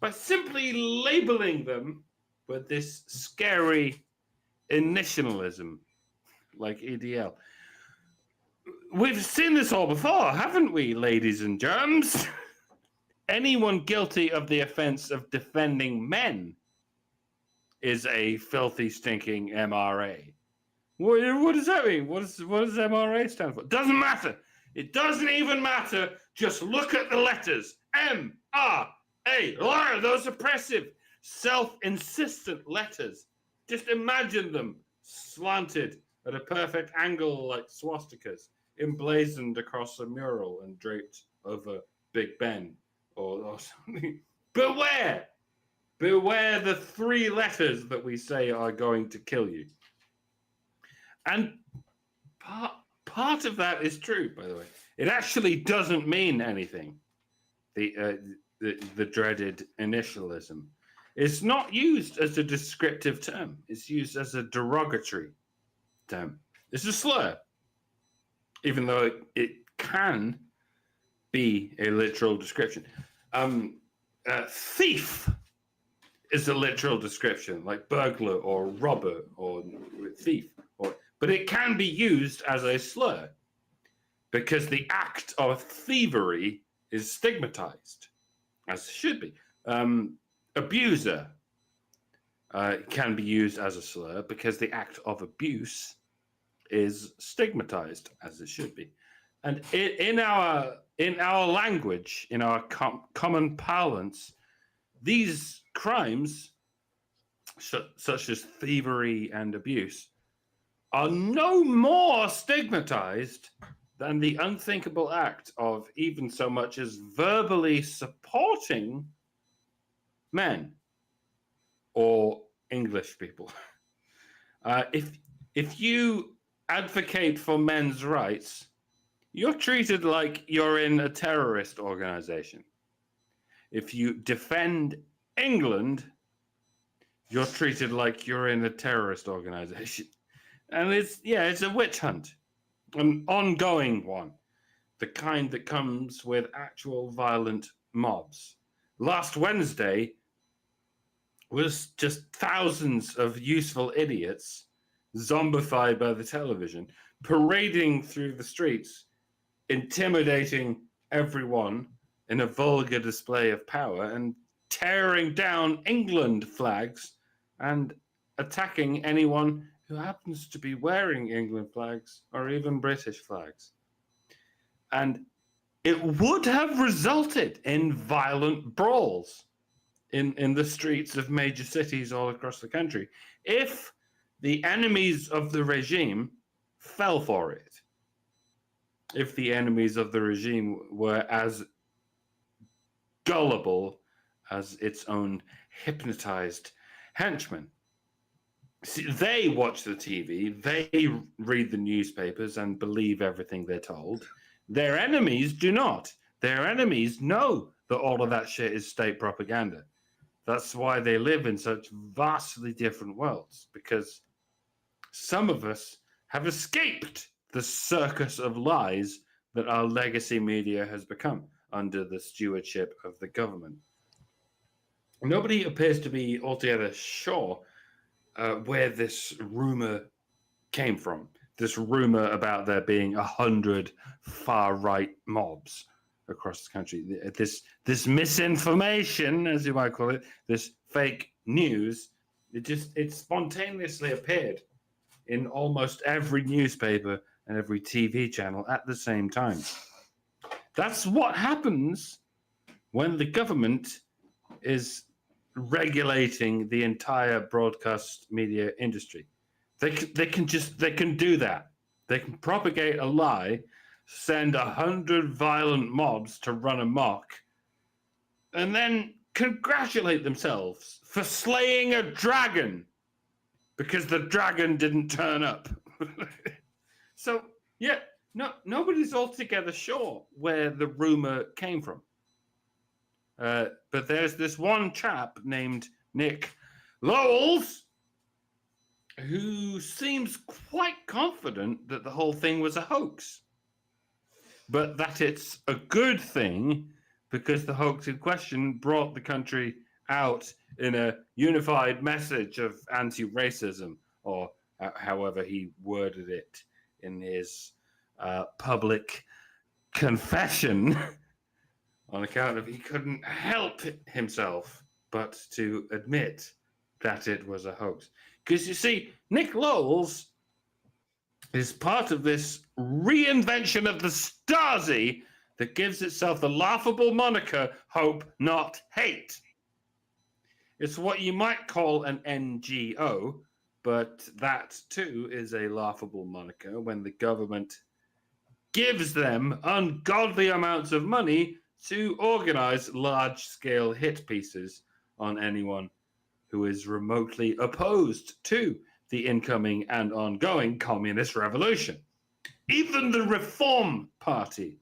by simply labeling them with this scary initialism like EDL. We've seen this all before, haven't we, ladies and germs? Anyone guilty of the offense of defending men is a filthy, stinking MRA. What does that mean? What does MRA stand for? Doesn't matter. It doesn't even matter. Just look at the letters. M-R-A. Those oppressive, self-insistent letters. Just imagine them slanted at a perfect angle like swastikas, emblazoned across a mural and draped over Big Ben or something. Beware! Beware the 3 letters that we say are going to kill you. And part of that is true, by the way. It actually doesn't mean anything. The dreaded initialism. It's not used as a descriptive term. It's used as a derogatory term. It's a slur, even though it can be a literal description. Thief is a literal description, like burglar or robber or thief, but it can be used as a slur because the act of thievery is stigmatized, as it should be. Abuser can be used as a slur because the act of abuse is stigmatized, as it should be. And in our language, in our common parlance, these crimes, such as thievery and abuse, are no more stigmatized than the unthinkable act of even so much as verbally supporting men or English people. If you advocate for men's rights, you're treated like you're in a terrorist organization. If you defend England, you're treated like you're in a terrorist organization. And it's a witch hunt, an ongoing one, the kind that comes with actual violent mobs. Last Wednesday was just thousands of useful idiots, zombified by the television, parading through the streets, intimidating everyone in a vulgar display of power and tearing down England flags and attacking anyone who happens to be wearing England flags or even British flags. And it would have resulted in violent brawls in the streets of major cities all across the country if the enemies of the regime fell for it. If the enemies of the regime were as gullible as its own hypnotized henchmen. See, they watch the TV, they read the newspapers and believe everything they're told. Their enemies do not. Their enemies know that all of that shit is state propaganda. That's why they live in such vastly different worlds, because some of us have escaped the circus of lies that our legacy media has become under the stewardship of the government. Nobody appears to be altogether sure where this rumor came from. This rumor about there being 100 far-right mobs across the country. This misinformation, as you might call it, this fake news, it spontaneously appeared in almost every newspaper and every TV channel at the same time. That's what happens when the government is regulating the entire broadcast media industry. They can do that. They can propagate a lie, send 100 violent mobs to run amok, and then congratulate themselves for slaying a dragon because the dragon didn't turn up. So, yeah, nobody's altogether sure where the rumor came from. But there's this one chap named Nick Lowells who seems quite confident that the whole thing was a hoax, but that it's a good thing because the hoax in question brought the country out in a unified message of anti-racism, or however he worded it in his public confession, on account of he couldn't help himself but to admit that it was a hoax. Because you see, Nick Lowells is part of this reinvention of the Stasi that gives itself the laughable moniker Hope Not Hate. It's what you might call an NGO, but that too is a laughable moniker when the government gives them ungodly amounts of money to organize large-scale hit pieces on anyone who is remotely opposed to the incoming and ongoing communist revolution. Even the Reform Party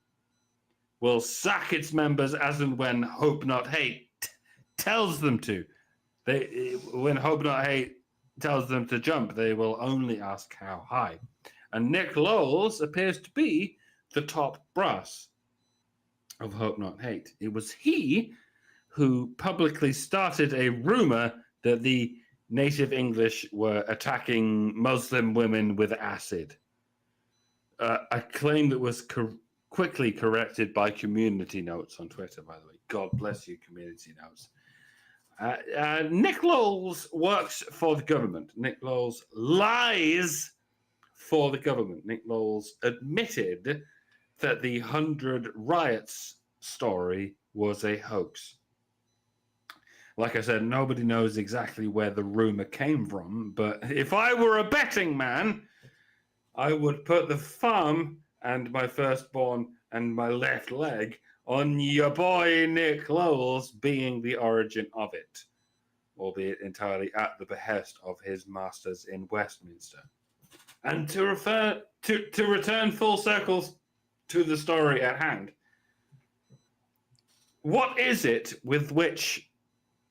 will sack its members as and when Hope Not Hate tells them to. When Hope Not Hate tells them to jump, they will only ask how high. And Nick Lowles appears to be the top brass of Hope Not Hate. It was he who publicly started a rumor that the native English were attacking Muslim women with acid. A claim that was quickly corrected by Community Notes on Twitter, by the way. God bless you, Community Notes. Nick Lowles works for the government. Nick Lowles lies for the government. Nick Lowles admitted that the 100 riots story was a hoax. Like I said, nobody knows exactly where the rumor came from, but if I were a betting man, I would put the thumb and my firstborn and my left leg on your boy Nick Lowles being the origin of it, albeit entirely at the behest of his masters in Westminster. And to return full circles to the story at hand, what is it with which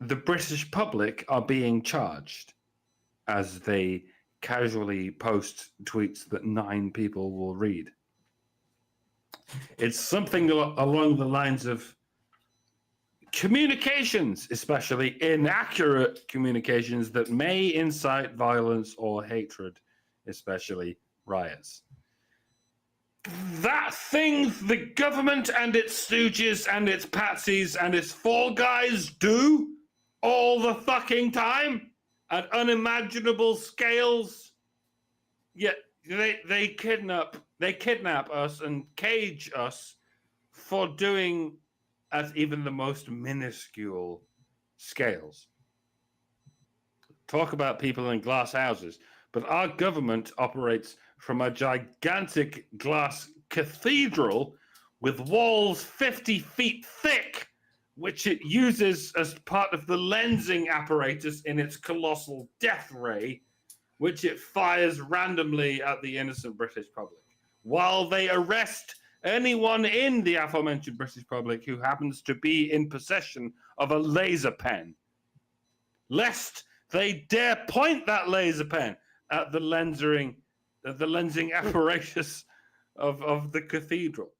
the British public are being charged as they casually post tweets that 9 people will read? It's something along the lines of communications, especially inaccurate communications that may incite violence or hatred, especially riots. That thing the government and its stooges and its patsies and its fall guys do all the fucking time at unimaginable scales. Yet they kidnap us and cage us for doing at even the most minuscule scales. Talk about people in glass houses, but our government operates from a gigantic glass cathedral with walls 50 feet thick, which it uses as part of the lensing apparatus in its colossal death ray, which it fires randomly at the innocent British public, while they arrest anyone in the aforementioned British public who happens to be in possession of a laser pen, lest they dare point that laser pen at the lensing apparatus of the cathedral.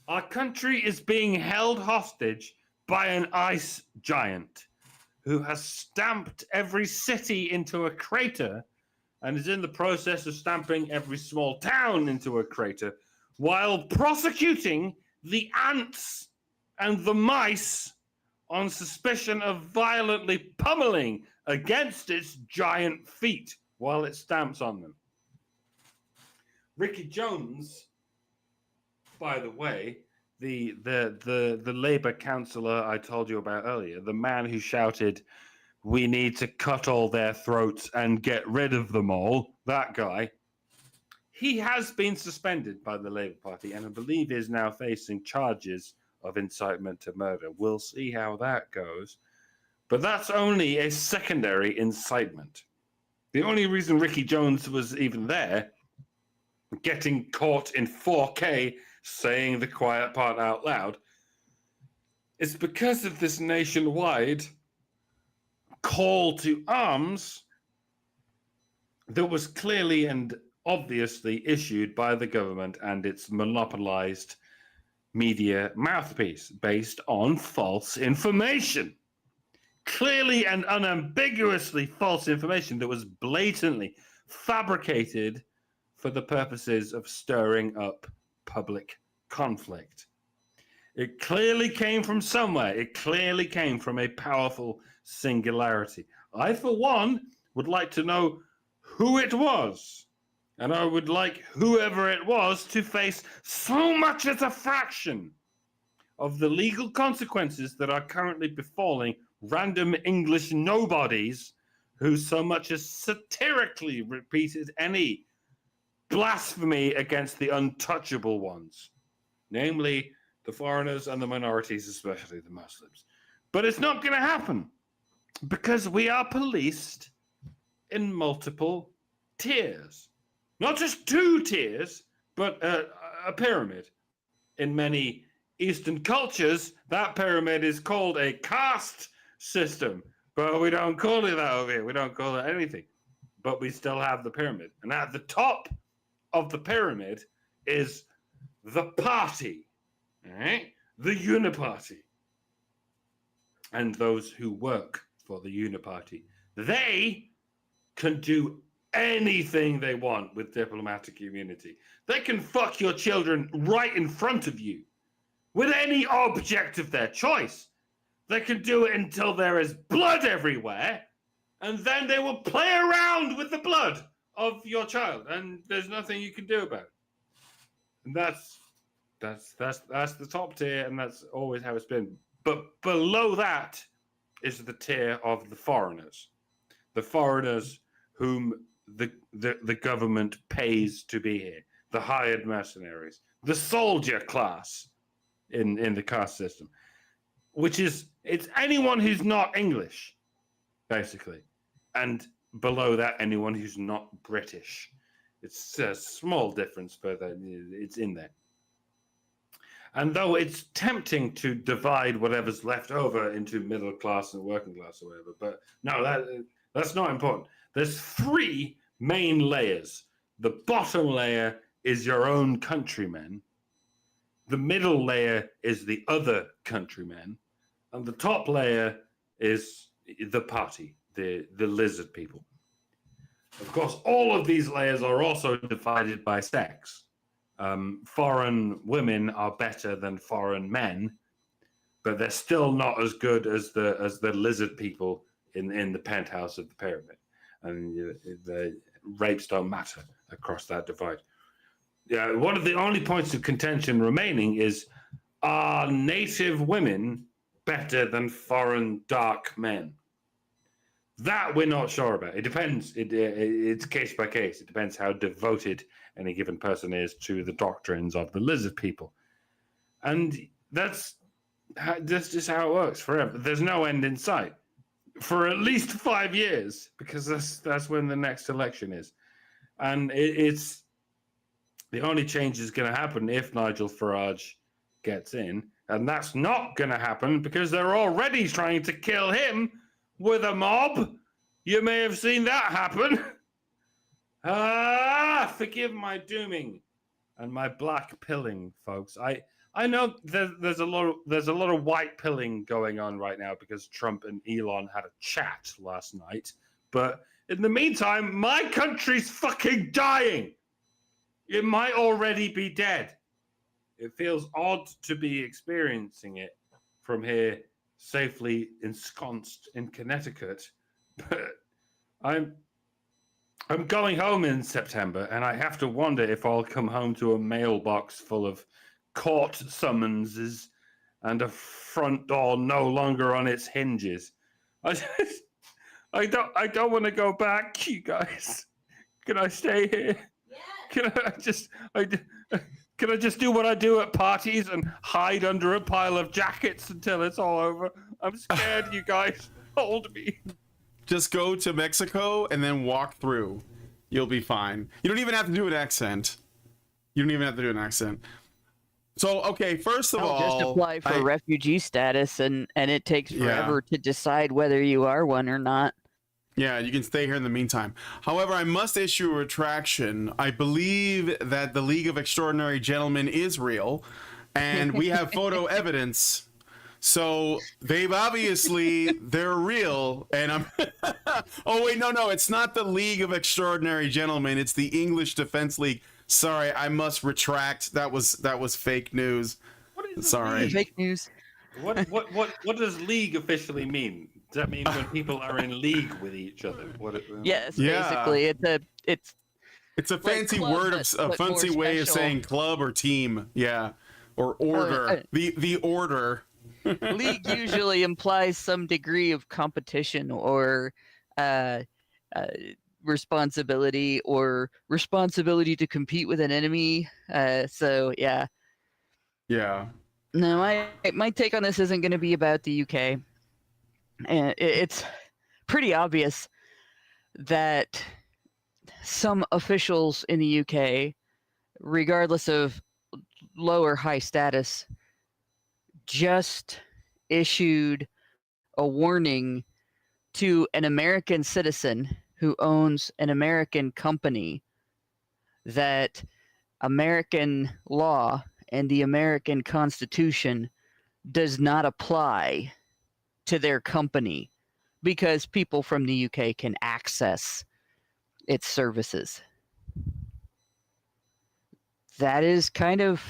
Our country is being held hostage by an ice giant who has stamped every city into a crater and is in the process of stamping every small town into a crater while prosecuting the ants and the mice on suspicion of violently pummeling against its giant feet while it stamps on them. Ricky Jones, by the way, the Labour councillor I told you about earlier, the man who shouted, "We need to cut all their throats and get rid of them all," that guy, he has been suspended by the Labour Party and I believe is now facing charges of incitement to murder. We'll see how that goes. But that's only a secondary incitement. The only reason Ricky Jones was even there, getting caught in 4K saying the quiet part out loud, is because of this nationwide call to arms that was clearly and obviously issued by the government and its monopolized media mouthpiece based on false information. Clearly and unambiguously false information that was blatantly fabricated for the purposes of stirring up public conflict. It clearly came from somewhere. It clearly came from a powerful singularity. I, for one, would like to know who it was And I would like whoever it was to face so much as a fraction of the legal consequences that are currently befalling random English nobodies who so much as satirically repeated any blasphemy against the untouchable ones, namely the foreigners and the minorities, especially the Muslims. But it's not going to happen because we are policed in multiple tiers. Not just 2 tiers, but a pyramid. In many Eastern cultures, that pyramid is called a caste system, but we don't call it that over here. We don't call it anything, but we still have the pyramid. And at the top of the pyramid is the party, all right? The uniparty. And those who work for the uniparty. They can do anything they want with diplomatic immunity. They can fuck your children right in front of you with any object of their choice. They can do it until there is blood everywhere, and then they will play around with the blood of your child, and there's nothing you can do about it. And that's the top tier, and that's always how it's been. But below that is the tier of the foreigners whom the government pays to be here, the hired mercenaries, the soldier class in the caste system, which is, it's anyone who's not English, basically. And below that, anyone who's not British. It's a small difference, but it's in there. And though it's tempting to divide whatever's left over into middle class and working class or whatever, but no, that's not important. There's 3 main layers. The bottom layer is your own countrymen. The middle layer is the other countrymen. And the top layer is the party, the lizard people. Of course, all of these layers are also divided by sex. Foreign women are better than foreign men, but they're still not as good as the lizard people in the penthouse of the pyramid. And the rapes don't matter across that divide. Yeah, one of the only points of contention remaining is, are native women better than foreign dark men? That we're not sure about. It depends. It's case by case. It depends how devoted any given person is to the doctrines of the lizard people. And that's just how it works forever. There's no end in sight for at least 5 years, because that's when the next election is. And it's the only change is going to happen if Nigel Farage gets in. And that's not going to happen because they're already trying to kill him with a mob. You may have seen that happen. Forgive my dooming and my black pilling, folks. I know there's a lot of white pilling going on right now because Trump and Elon had a chat last night. But in the meantime, my country's fucking dying. It might already be dead. It feels odd to be experiencing it from here, safely ensconced in Connecticut. But I'm going home in September, and I have to wonder if I'll come home to a mailbox full of court summonses and a front door no longer on its hinges. I don't want to go back, you guys. Can I stay here? Yeah. Can I just do what I do at parties and hide under a pile of jackets until it's all over? I'm scared, you guys. Hold me. Just go to Mexico and then walk through. You'll be fine. You don't even have to do an accent. So, okay, first of all, just apply for refugee status, and it takes forever to decide whether you are one or not. Yeah, you can stay here in the meantime. However, I must issue a retraction. I believe that the League of Extraordinary Gentlemen is real, and we have photo evidence. So they're real, and I'm. Oh wait, no, it's not the League of Extraordinary Gentlemen. It's the English Defense League. Sorry, I must retract. That was fake news. What is Sorry, fake news. What does league officially mean? Does that mean when people are in league with each other? Yes, basically, it's It's a fancy club, word but a more fancy way of special. saying club or team. Yeah. Or order. The order. League usually implies some degree of competition or uh, uh, responsibility to compete with an enemy. So yeah. Yeah. No, my take on this isn't going to be about the UK. And it's pretty obvious that some officials in the UK, regardless of low or high status, just issued a warning to an American citizen who owns an American company that American law and the American Constitution does not apply to their company because people from the UK can access its services. That is kind of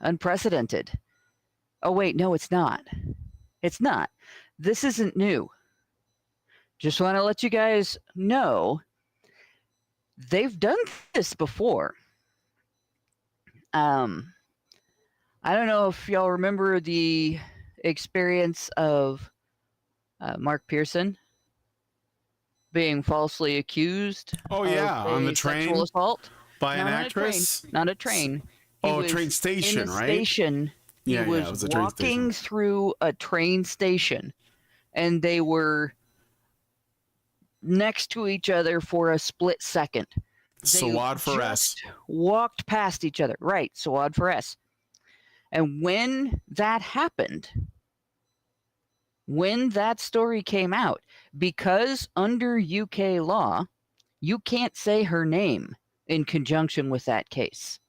unprecedented. Oh, wait, no, it's not. It's not. This isn't new. Just want to let you guys know they've done this before. I don't know if y'all remember the experience of Mark Pearson being falsely accused. Oh yeah, of on the sexual train assault. by an Not actress. Not a train. He Oh, was train station, in a right? Station. Yeah, he was it was a train station. walking through a train station, and they were next to each other for a split second. Sawad for S. Walked past each other. Right, Sawad for S. And when that happened, when that story came out, because under UK law, you can't say her name in conjunction with that case.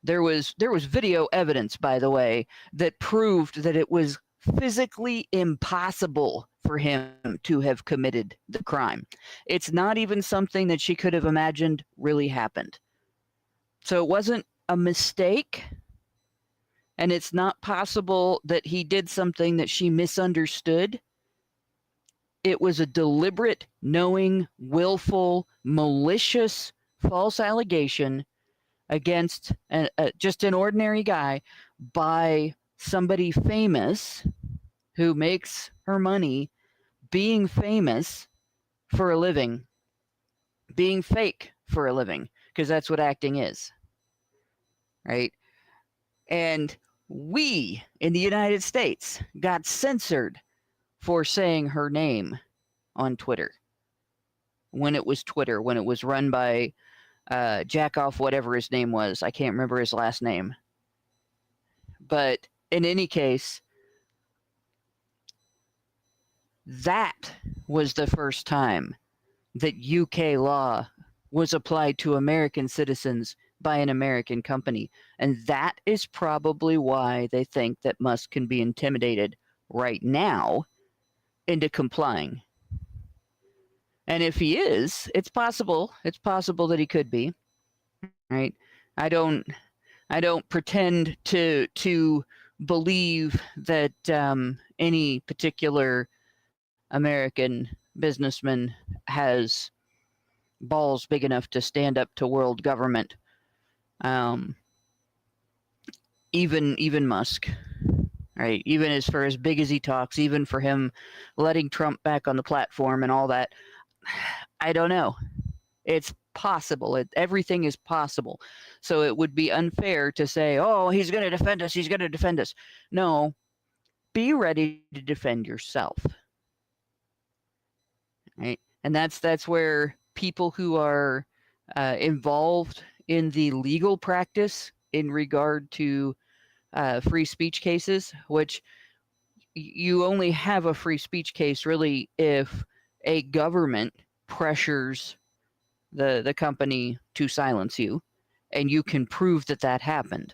There was video evidence, by the way, that proved that it was physically impossible for him to have committed the crime. It's not even something that she could have imagined really happened. So it wasn't a mistake, and it's not possible that he did something that she misunderstood. It was a deliberate, knowing, willful, malicious, false allegation against just an ordinary guy by somebody famous who makes her money being famous for a living, being fake for a living, because that's what acting is, right? And we in the United States got censored for saying her name on Twitter. When it was Twitter, when it was run by Jackoff, whatever his name was. I can't remember his last name. But in any case, that was the first time that UK law was applied to American citizens by an American company. And that is probably why they think that Musk can be intimidated right now into complying. And if he is, it's possible that he could be. Right? I don't pretend to believe that any particular American businessman has balls big enough to stand up to world government. Even Musk, right? Even as big as he talks, even for him letting Trump back on the platform and all that, I don't know. It's possible. Everything is possible. So it would be unfair to say, oh, he's going to defend us. He's going to defend us. No, be ready to defend yourself. Right? And that's where people who are involved in the legal practice in regard to free speech cases, which you only have a free speech case really if a government pressures the company to silence you, and you can prove that happened.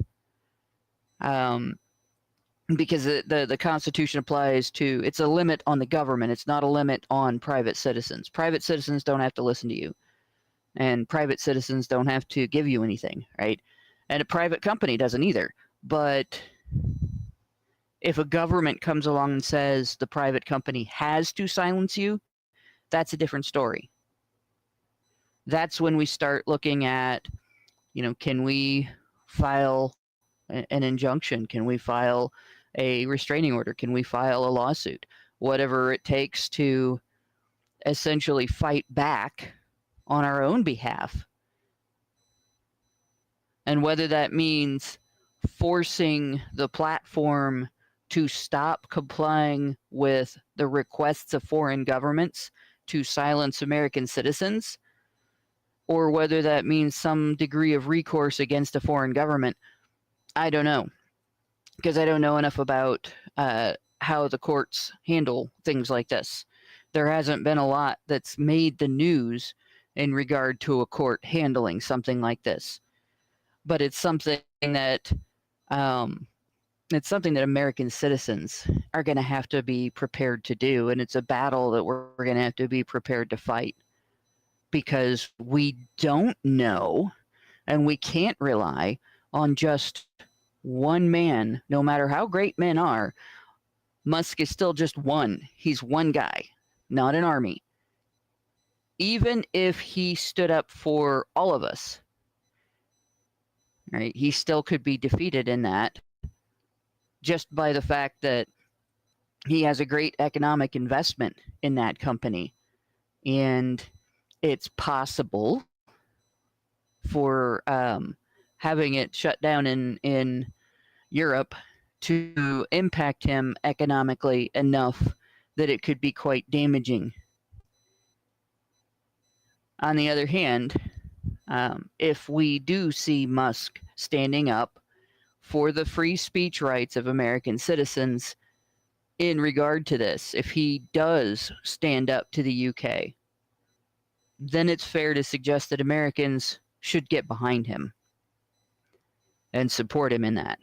Because the Constitution applies to, it's a limit on the government. It's not a limit on private citizens. Private citizens don't have to listen to you, and private citizens don't have to give you anything, right? And a private company doesn't either. But if a government comes along and says the private company has to silence you, that's a different story. that's when we start looking at, can we file an injunction? Can we file a restraining order? Can we file a lawsuit? Whatever it takes to essentially fight back on our own behalf. And whether that means forcing the platform to stop complying with the requests of foreign governments to silence American citizens, or whether that means some degree of recourse against a foreign government, I don't know. Because I don't know enough about how the courts handle things like this. There hasn't been a lot that's made the news in regard to a court handling something like this. But it's something that American citizens are going to have to be prepared to do, and it's a battle that we're going to have to be prepared to fight, because we don't know, and we can't rely on just one man. No matter how great men are, Musk is still just one. He's one guy, not an army. Even if he stood up for all of us, right, he still could be defeated in that, just by the fact that he has a great economic investment in that company. And it's possible for having it shut down in Europe to impact him economically enough that it could be quite damaging. On the other hand, if we do see Musk standing up for the free speech rights of American citizens in regard to this, if he does stand up to the UK, then it's fair to suggest that Americans should get behind him and support him in that.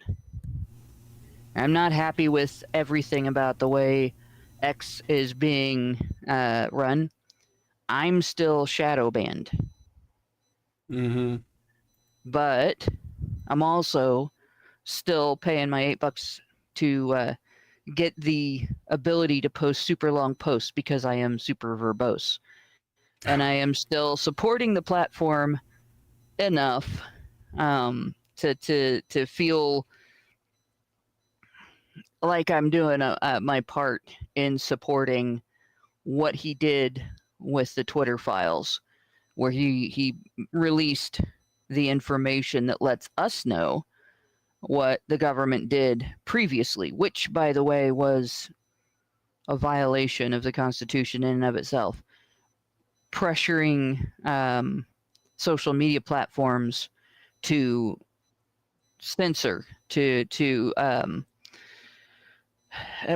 I'm not happy with everything about the way X is being run. I'm still shadow banned. Mm-hmm. But I'm also still paying my $8 to get the ability to post super long posts, because I am super verbose. And I am still supporting the platform enough to feel like I'm doing my part in supporting what he did with the Twitter files, where he released the information that lets us know what the government did previously, which, by the way, was a violation of the Constitution in and of itself. Pressuring social media platforms to censor, to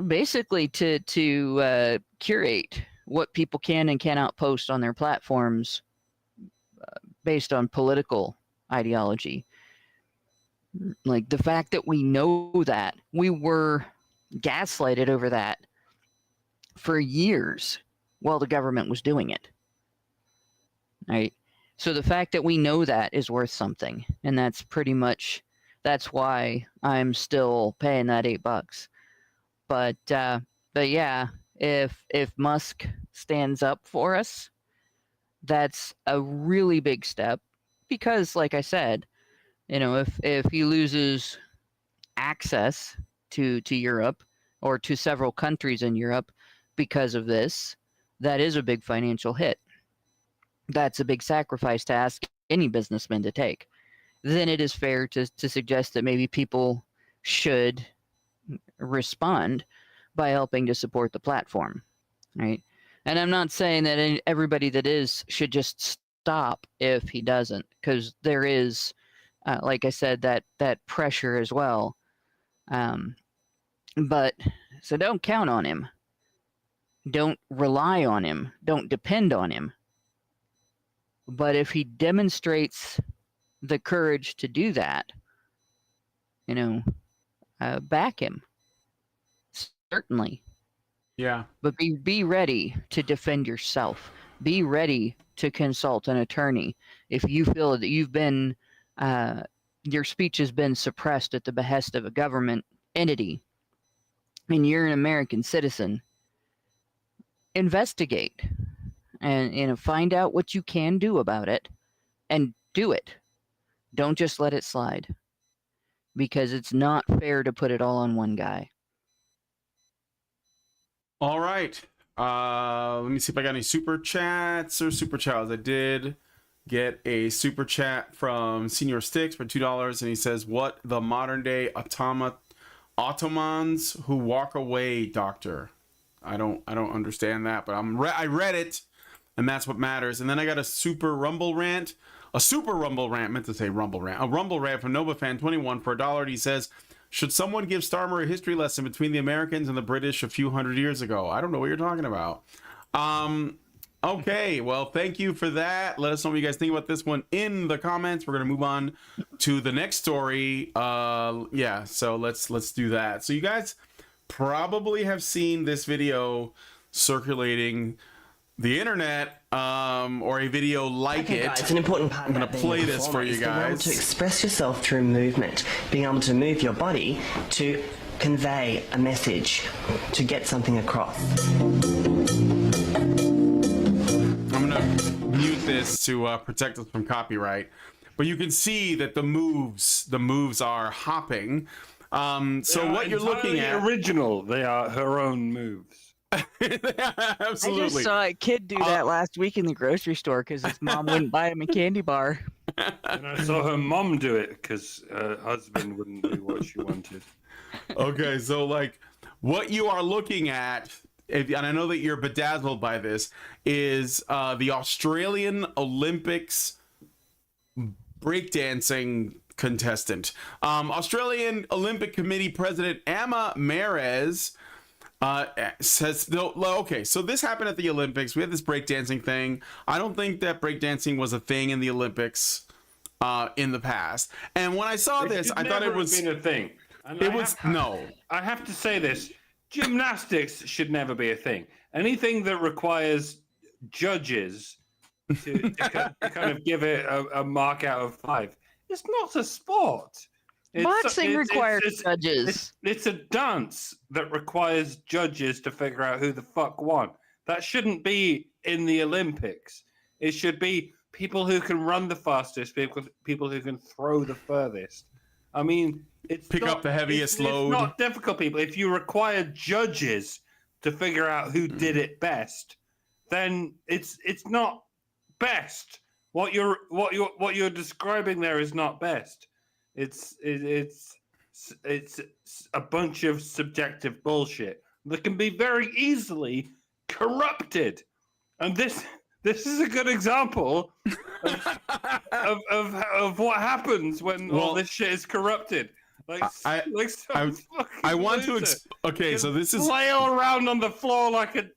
basically to curate what people can and cannot post on their platforms based on political ideology. Like, the fact that we know that, we were gaslighted over that for years while the government was doing it. Right? So the fact that we know that is worth something, and that's why I'm still paying that $8. But yeah, if Musk stands up for us, that's a really big step, because, like I said, if he loses access to Europe, or to several countries in Europe because of this, that is a big financial hit. That's a big sacrifice to ask any businessman to take. Then it is fair to suggest that maybe people should respond by helping to support the platform, right? And I'm not saying that everybody that is should just stop if he doesn't, because there is, like I said, that pressure as well. But so don't count on him. Don't rely on him. Don't depend on him. But if he demonstrates the courage to do that, back him. Certainly. Yeah. But be ready to defend yourself. Be ready to consult an attorney if you feel that you've been your speech has been suppressed at the behest of a government entity, and you're an American citizen. Investigate. and find out what you can do about it and do it. Don't just let it slide, because it's not fair to put it all on one guy. All right. Let me see if I got any super chats or super chats. I did get a super chat from Senior Sticks for $2, and he says, "What the modern day Ottomans who walk away, doctor?" I don't understand that, but I read it, and that's what matters. And then I got a super rumble rant. A super rumble rant, meant to say rumble rant. A rumble rant from NovaFan21 for $1. And he says, "Should someone give Starmer a history lesson between the Americans and the British a few hundred years ago?" I don't know what you're talking about. Okay, well, thank you for that. Let us know what you guys think about this one in the comments. We're gonna move on to the next story. Yeah, so let's do that. So you guys probably have seen this video circulating the internet, or a video like it. Guys, an important part I'm going to play this for you guys. Being able to express yourself through movement, being able to move your body to convey a message, to get something across. I'm going to mute this to protect us from copyright, but you can see that the moves are hopping. So what you're looking at, original. They are her own moves. Absolutely. I just saw a kid do that last week in the grocery store because his mom wouldn't buy him a candy bar. And I saw her mom do it because her husband wouldn't do what she wanted. Okay, so like what you are looking at, and I know that you're bedazzled by this, is the Australian Olympics breakdancing contestant. Australian Olympic Committee President Emma Marez says, no, okay, so this happened at the Olympics. We had this breakdancing thing. I don't think that breakdancing was a thing in the Olympics in the past. And when I saw this, I thought it was been a thing. And I have to say this: gymnastics should never be a thing. Anything that requires judges to kind of give it a mark out of 5, it's not a sport. Boxing requires judges. It's a dance that requires judges to figure out who the fuck won. That shouldn't be in the Olympics. It should be people who can run the fastest, people who can throw the furthest. I mean, pick up the heaviest load. It's not difficult, people. If you require judges to figure out who did it best, then it's not best. What you're describing there is not best. It's a bunch of subjective bullshit that can be very easily corrupted, and this is a good example of what happens when all this shit is corrupted. I want to okay, so this is flail around on the floor like a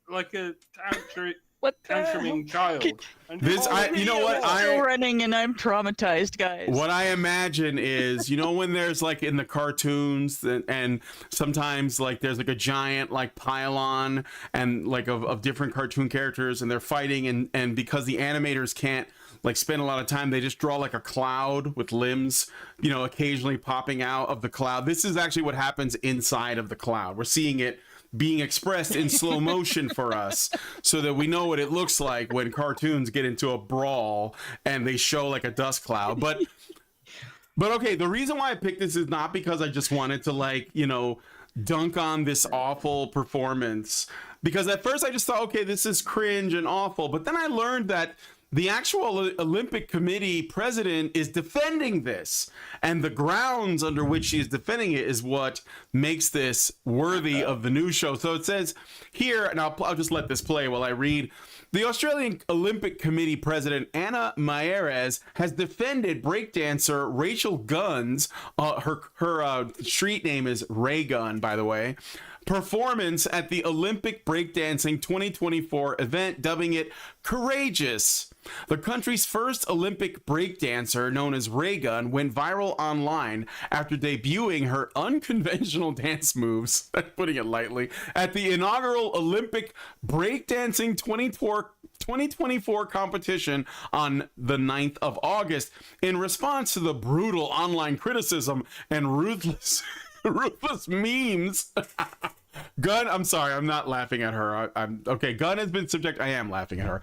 tantruming child. You know what? I'm running and I'm traumatized, guys. What I imagine is, when there's like in the cartoons and sometimes like there's like a giant like pylon and like of different cartoon characters and they're fighting and because the animators can't like spend a lot of time, they just draw like a cloud with limbs, occasionally popping out of the cloud. This is actually what happens inside of the cloud. We're seeing it being expressed in slow motion for us so that we know what it looks like when cartoons get into a brawl and they show like a dust cloud. But okay, the reason why I picked this is not because I just wanted to dunk on this awful performance, because at first I just thought, okay, this is cringe and awful, but then I learned that the actual Olympic Committee president is defending this, and the grounds under which she is defending it is what makes this worthy of the news show. So it says here, and I'll just let this play while I read. The Australian Olympic Committee president Anna Mayeres has defended breakdancer Rachel Gunn's, her street name is Ray Gunn, by the way, performance at the Olympic Breakdancing 2024 event, dubbing it courageous. The country's first Olympic breakdancer, known as Ray Gunn, went viral online after debuting her unconventional dance moves, putting it lightly, at the inaugural Olympic Breakdancing 2024 competition on the 9th of August. In response to the brutal online criticism and ruthless memes Gunn, I'm sorry, I'm not laughing at her. I'm okay. Gunn has been subject. I am laughing at her.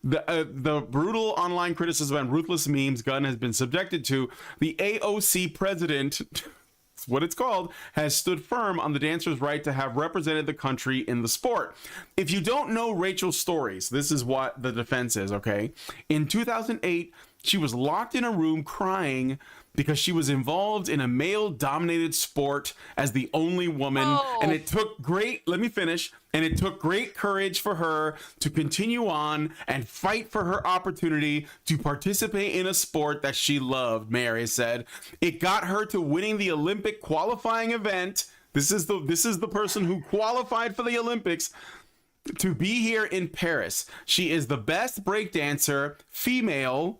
The brutal online criticism and ruthless memes Gunn has been subjected to. The AOC president, it's what it's called, has stood firm on the dancer's right to have represented the country in the sport. If you don't know Rachel's stories, this is what the defense is. Okay, in 2008, she was locked in a room crying because she was involved in a male-dominated sport as the only woman, and it took great, let me finish, and it took great courage for her to continue on and fight for her opportunity to participate in a sport that she loved, Mary said. It got her to winning the Olympic qualifying event. This is the person who qualified for the Olympics to be here in Paris. She is the best breakdancer female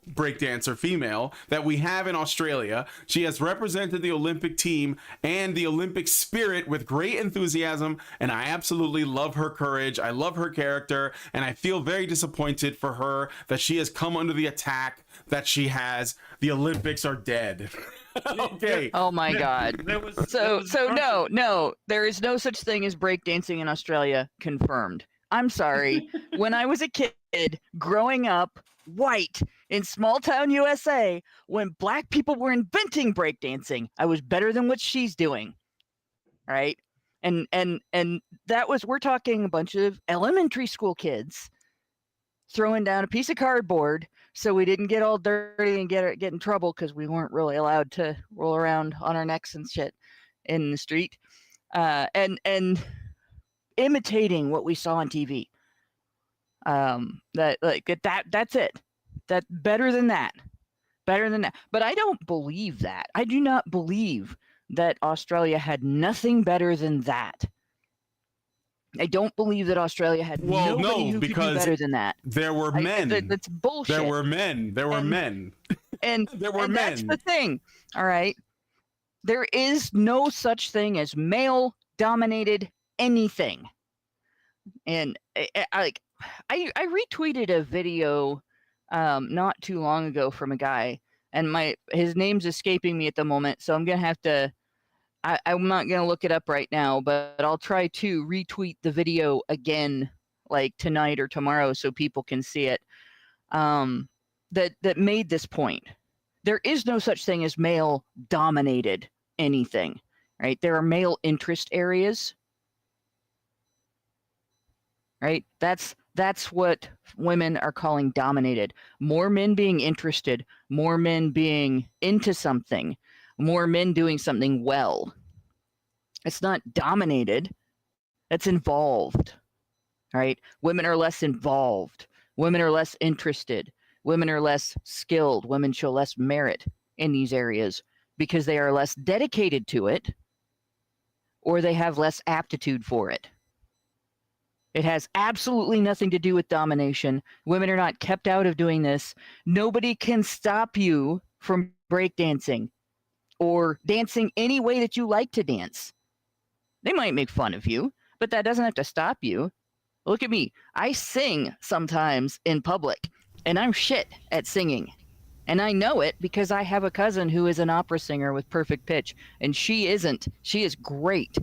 that we have in Australia. She has represented the Olympic team and the Olympic spirit with great enthusiasm, and I absolutely love her courage. I love her character, and I feel very disappointed for her that she has come under the attack that she has. The Olympics are dead. Okay. Oh my God. So no, there is no such thing as breakdancing in Australia. Confirmed. I'm sorry. When I was a kid growing up, white in small town USA, when black people were inventing breakdancing, I was better than what she's doing. Right? And that was, we're talking a bunch of elementary school kids throwing down a piece of cardboard so we didn't get all dirty and get in trouble because we weren't really allowed to roll around on our necks and shit in the street. And imitating what we saw on TV. That's it. That better than that. But I don't believe that. I do not believe that Australia had nothing better than that. I don't believe that Australia had nobody who could do better than that. There were men. That's bullshit. There were men. And there were men. That's the thing. All right. There is no such thing as male-dominated anything. And I retweeted a video not too long ago from a guy, and his name's escaping me at the moment, so I'm gonna have to. I'm not gonna look it up right now, but I'll try to retweet the video again, like tonight or tomorrow, so people can see it. That made this point. There is no such thing as male-dominated anything, right? There are male interest areas. Right? That's what women are calling dominated. More men being interested, more men being into something, more men doing something well. It's not dominated. It's involved. Right? Women are less involved. Women are less interested. Women are less skilled. Women show less merit in these areas because they are less dedicated to it, or they have less aptitude for it. It has absolutely nothing to do with domination. Women are not kept out of doing this. Nobody can stop you from breakdancing or dancing any way that you like to dance. They might make fun of you, but that doesn't have to stop you. Look at me. I sing sometimes in public, and I'm shit at singing. And I know it because I have a cousin who is an opera singer with perfect pitch, and she isn't. She is great.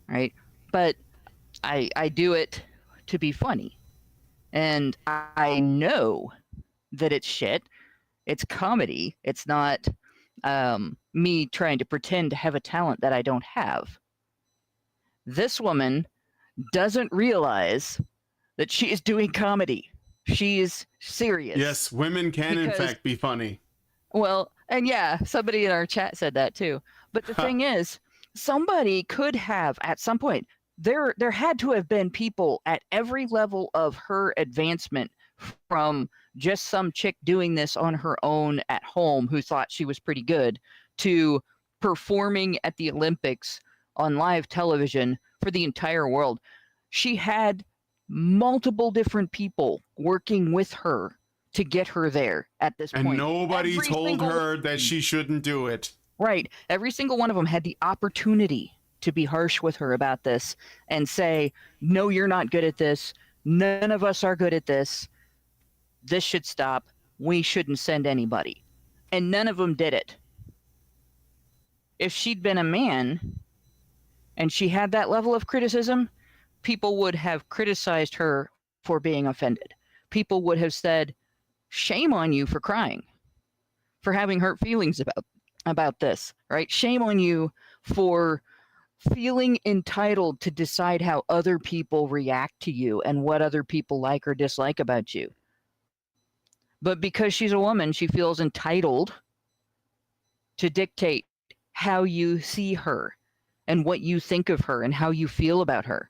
Right? But I do it to be funny. And I know that it's shit. It's comedy. It's not me trying to pretend to have a talent that I don't have. This woman doesn't realize that she is doing comedy. She is serious. Yes, women can in fact be funny. Well, and yeah, somebody in our chat said that too. But the thing is, somebody could have at some point, there had to have been people at every level of her advancement, from just some chick doing this on her own at home who thought she was pretty good, to performing at the Olympics on live television for the entire world. She had multiple different people working with her to get her there at this point. And nobody told her that she shouldn't do it. Right. Every single one of them had the opportunity to be harsh with her about this and say, no, you're not good at this. None of us are good at this. This should stop. We shouldn't send anybody. And none of them did it. If she'd been a man, and she had that level of criticism, people would have criticized her for being offended. People would have said, shame on you for crying, for having hurt feelings about this, right? Shame on you for feeling entitled to decide how other people react to you and what other people like or dislike about you. But because she's a woman, she feels entitled to dictate how you see her and what you think of her and how you feel about her.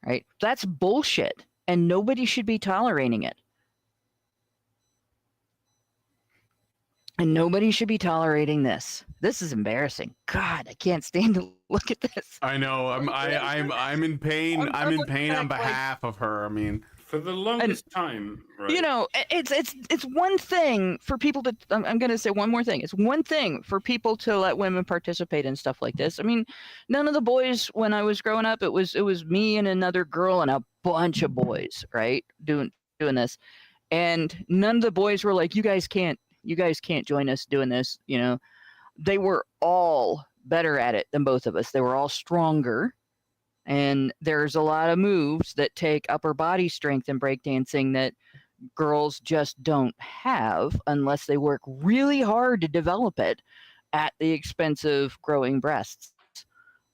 Right? That's bullshit, and nobody should be tolerating it. And nobody should be tolerating this. This is embarrassing. God, I can't stand to look at this. I know. I'm in pain. I'm in pain on behalf of her. I mean, For the longest time, right? You know, it's one thing for people to. I'm going to say one more thing. It's one thing for people to let women participate in stuff like this. I mean, none of the boys when I was growing up, it was me and another girl and a bunch of boys, right, doing this, and none of the boys were like, you guys can't join us doing this. You know, they were all better at it than both of us. They were all stronger. And there's a lot of moves that take upper body strength in breakdancing that girls just don't have unless they work really hard to develop it at the expense of growing breasts.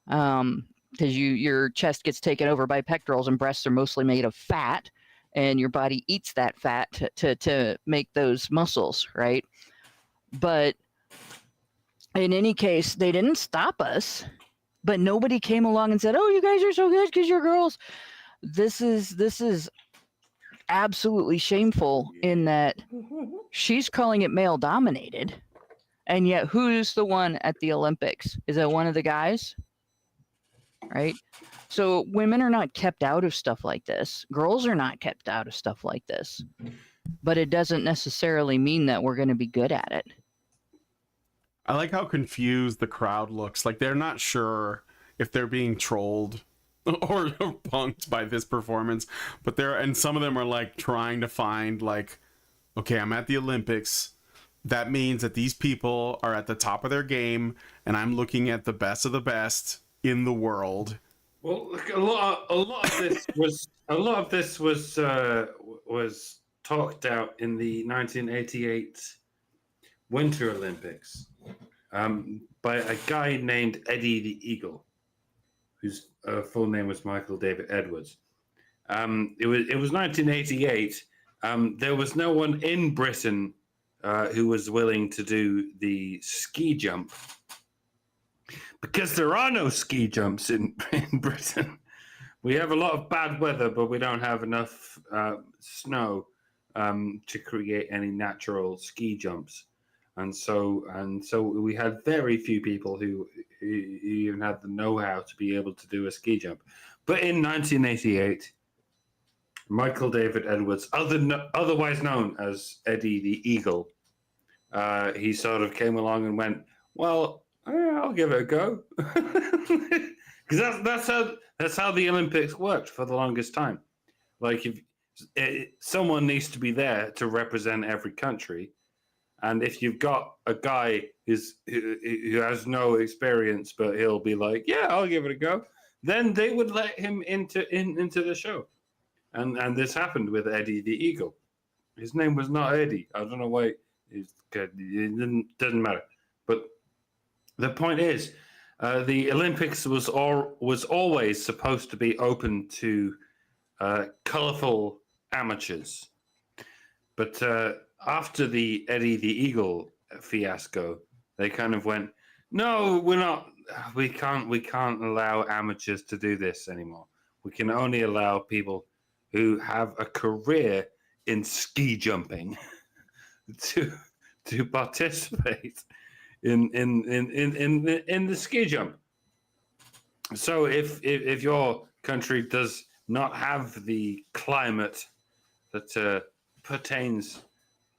Because your chest gets taken over by pectorals, and breasts are mostly made of fat, and your body eats that fat to make those muscles, right? But in any case, they didn't stop us. But nobody came along and said, "Oh, you guys are so good because you're girls." This is absolutely shameful in that she's calling it male dominated, and yet who's the one at the Olympics? Is that one of the guys? Right? So women are not kept out of stuff like this. Girls are not kept out of stuff like this. But it doesn't necessarily mean that we're going to be good at it. I like how confused the crowd looks. Like they're not sure if they're being trolled or punked by this performance, but and some of them are like trying to find like, okay, I'm at the Olympics. That means that these people are at the top of their game, and I'm looking at the best of the best in the world. Well, look, a lot of this was talked out in the 1988 Winter Olympics. By a guy named Eddie the Eagle, whose full name was Michael David Edwards. It was 1988. There was no one in Britain who was willing to do the ski jump because there are no ski jumps in Britain. We have a lot of bad weather, but we don't have enough snow to create any natural ski jumps. And so we had very few people who even had the know-how to be able to do a ski jump. But in 1988, Michael David Edwards, otherwise known as Eddie the Eagle, he sort of came along and went, "Well, I'll give it a go," because that's how the Olympics worked for the longest time. Like if someone needs to be there to represent every country. And if you've got a guy who has no experience, but he'll be like, "Yeah, I'll give it a go," then they would let him into the show. And this happened with Eddie the Eagle. His name was not Eddie. I don't know why. It doesn't matter. But the point is, the Olympics was always supposed to be open to colorful amateurs, but after the Eddie the Eagle fiasco, they kind of went, "No, we're not. We can't allow amateurs to do this anymore. We can only allow people who have a career in ski jumping to participate in the ski jump." So if your country does not have the climate that pertains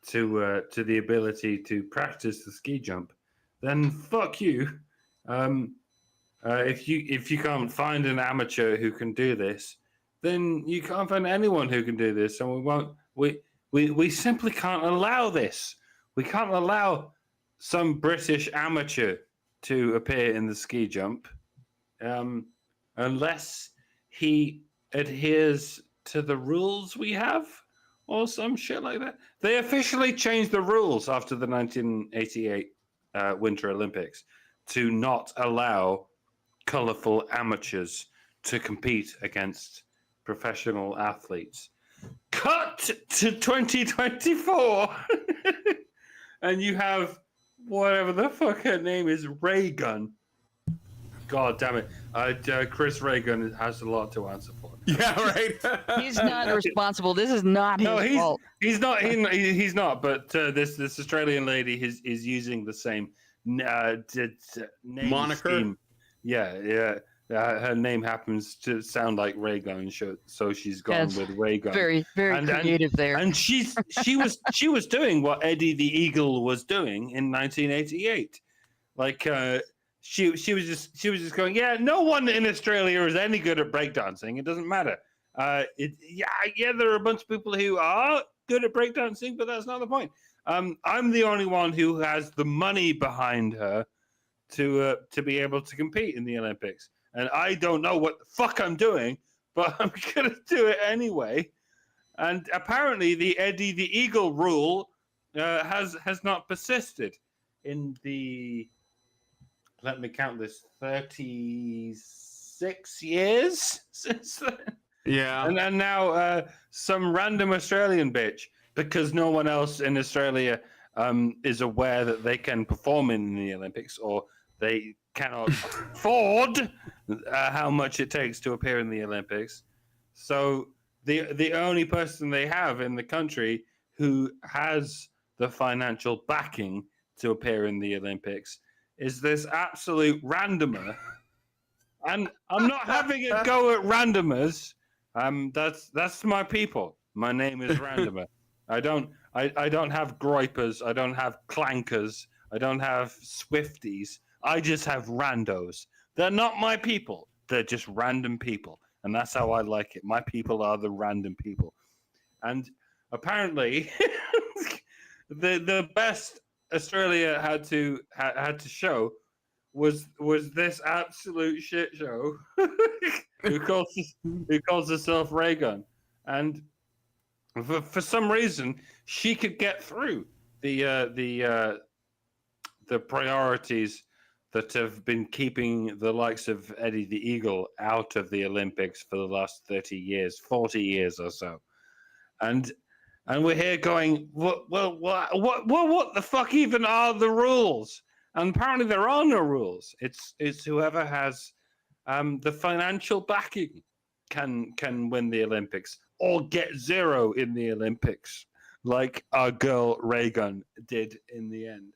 to the ability to practice the ski jump, then fuck you. If you can't find an amateur who can do this, then you can't find anyone who can do this, and we simply can't allow this. We can't allow some British amateur to appear in the ski jump unless he adheres to the rules we have or some shit like that. They officially changed the rules after the 1988 Winter Olympics to not allow colorful amateurs to compete against professional athletes. Cut to 2024 and you have whatever the fuck her name is, Reagan. God damn it. Chris Reagan has a lot to answer for. Yeah, right. He's not responsible. This is not his fault. He's not. He's not. But this Australian lady is using the same name Moniker? scheme. Yeah. Her name happens to sound like Reagan, so she's gone Yes. with Reagan. Very creative there. And she was doing what Eddie the Eagle was doing in 1988. Like she was just going, yeah, no one in Australia is any good at breakdancing. It doesn't matter. There are a bunch of people who are good at breakdancing, but that's not the point. I'm the only one who has the money behind her to be able to compete in the Olympics. And I don't know what the fuck I'm doing, but I'm gonna do it anyway. And apparently, the Eddie the Eagle rule has not persisted in the. Let me count this: 36 years since then. Yeah. And now some random Australian bitch, because no one else in Australia is aware that they can perform in the Olympics, or they cannot afford how much it takes to appear in the Olympics. So the only person they have in the country who has the financial backing to appear in the Olympics is this absolute randomer. And I'm not having a go at randomers. That's my people. My name is Randomer. I don't have groypers. I don't have clankers. I don't have Swifties. I just have randos. They're not my people. They're just random people. And that's how I like it. My people are the random people. And apparently, the best Australia had to show was this absolute shit show who calls herself Reagan. And for some reason, she could get through the priorities that have been keeping the likes of Eddie the Eagle out of the Olympics for the last 30 years, 40 years or so. And we're here going, what the fuck even are the rules? And apparently there are no rules. It's whoever has the financial backing can win the Olympics or get zero in the Olympics, like our girl Reagan did in the end.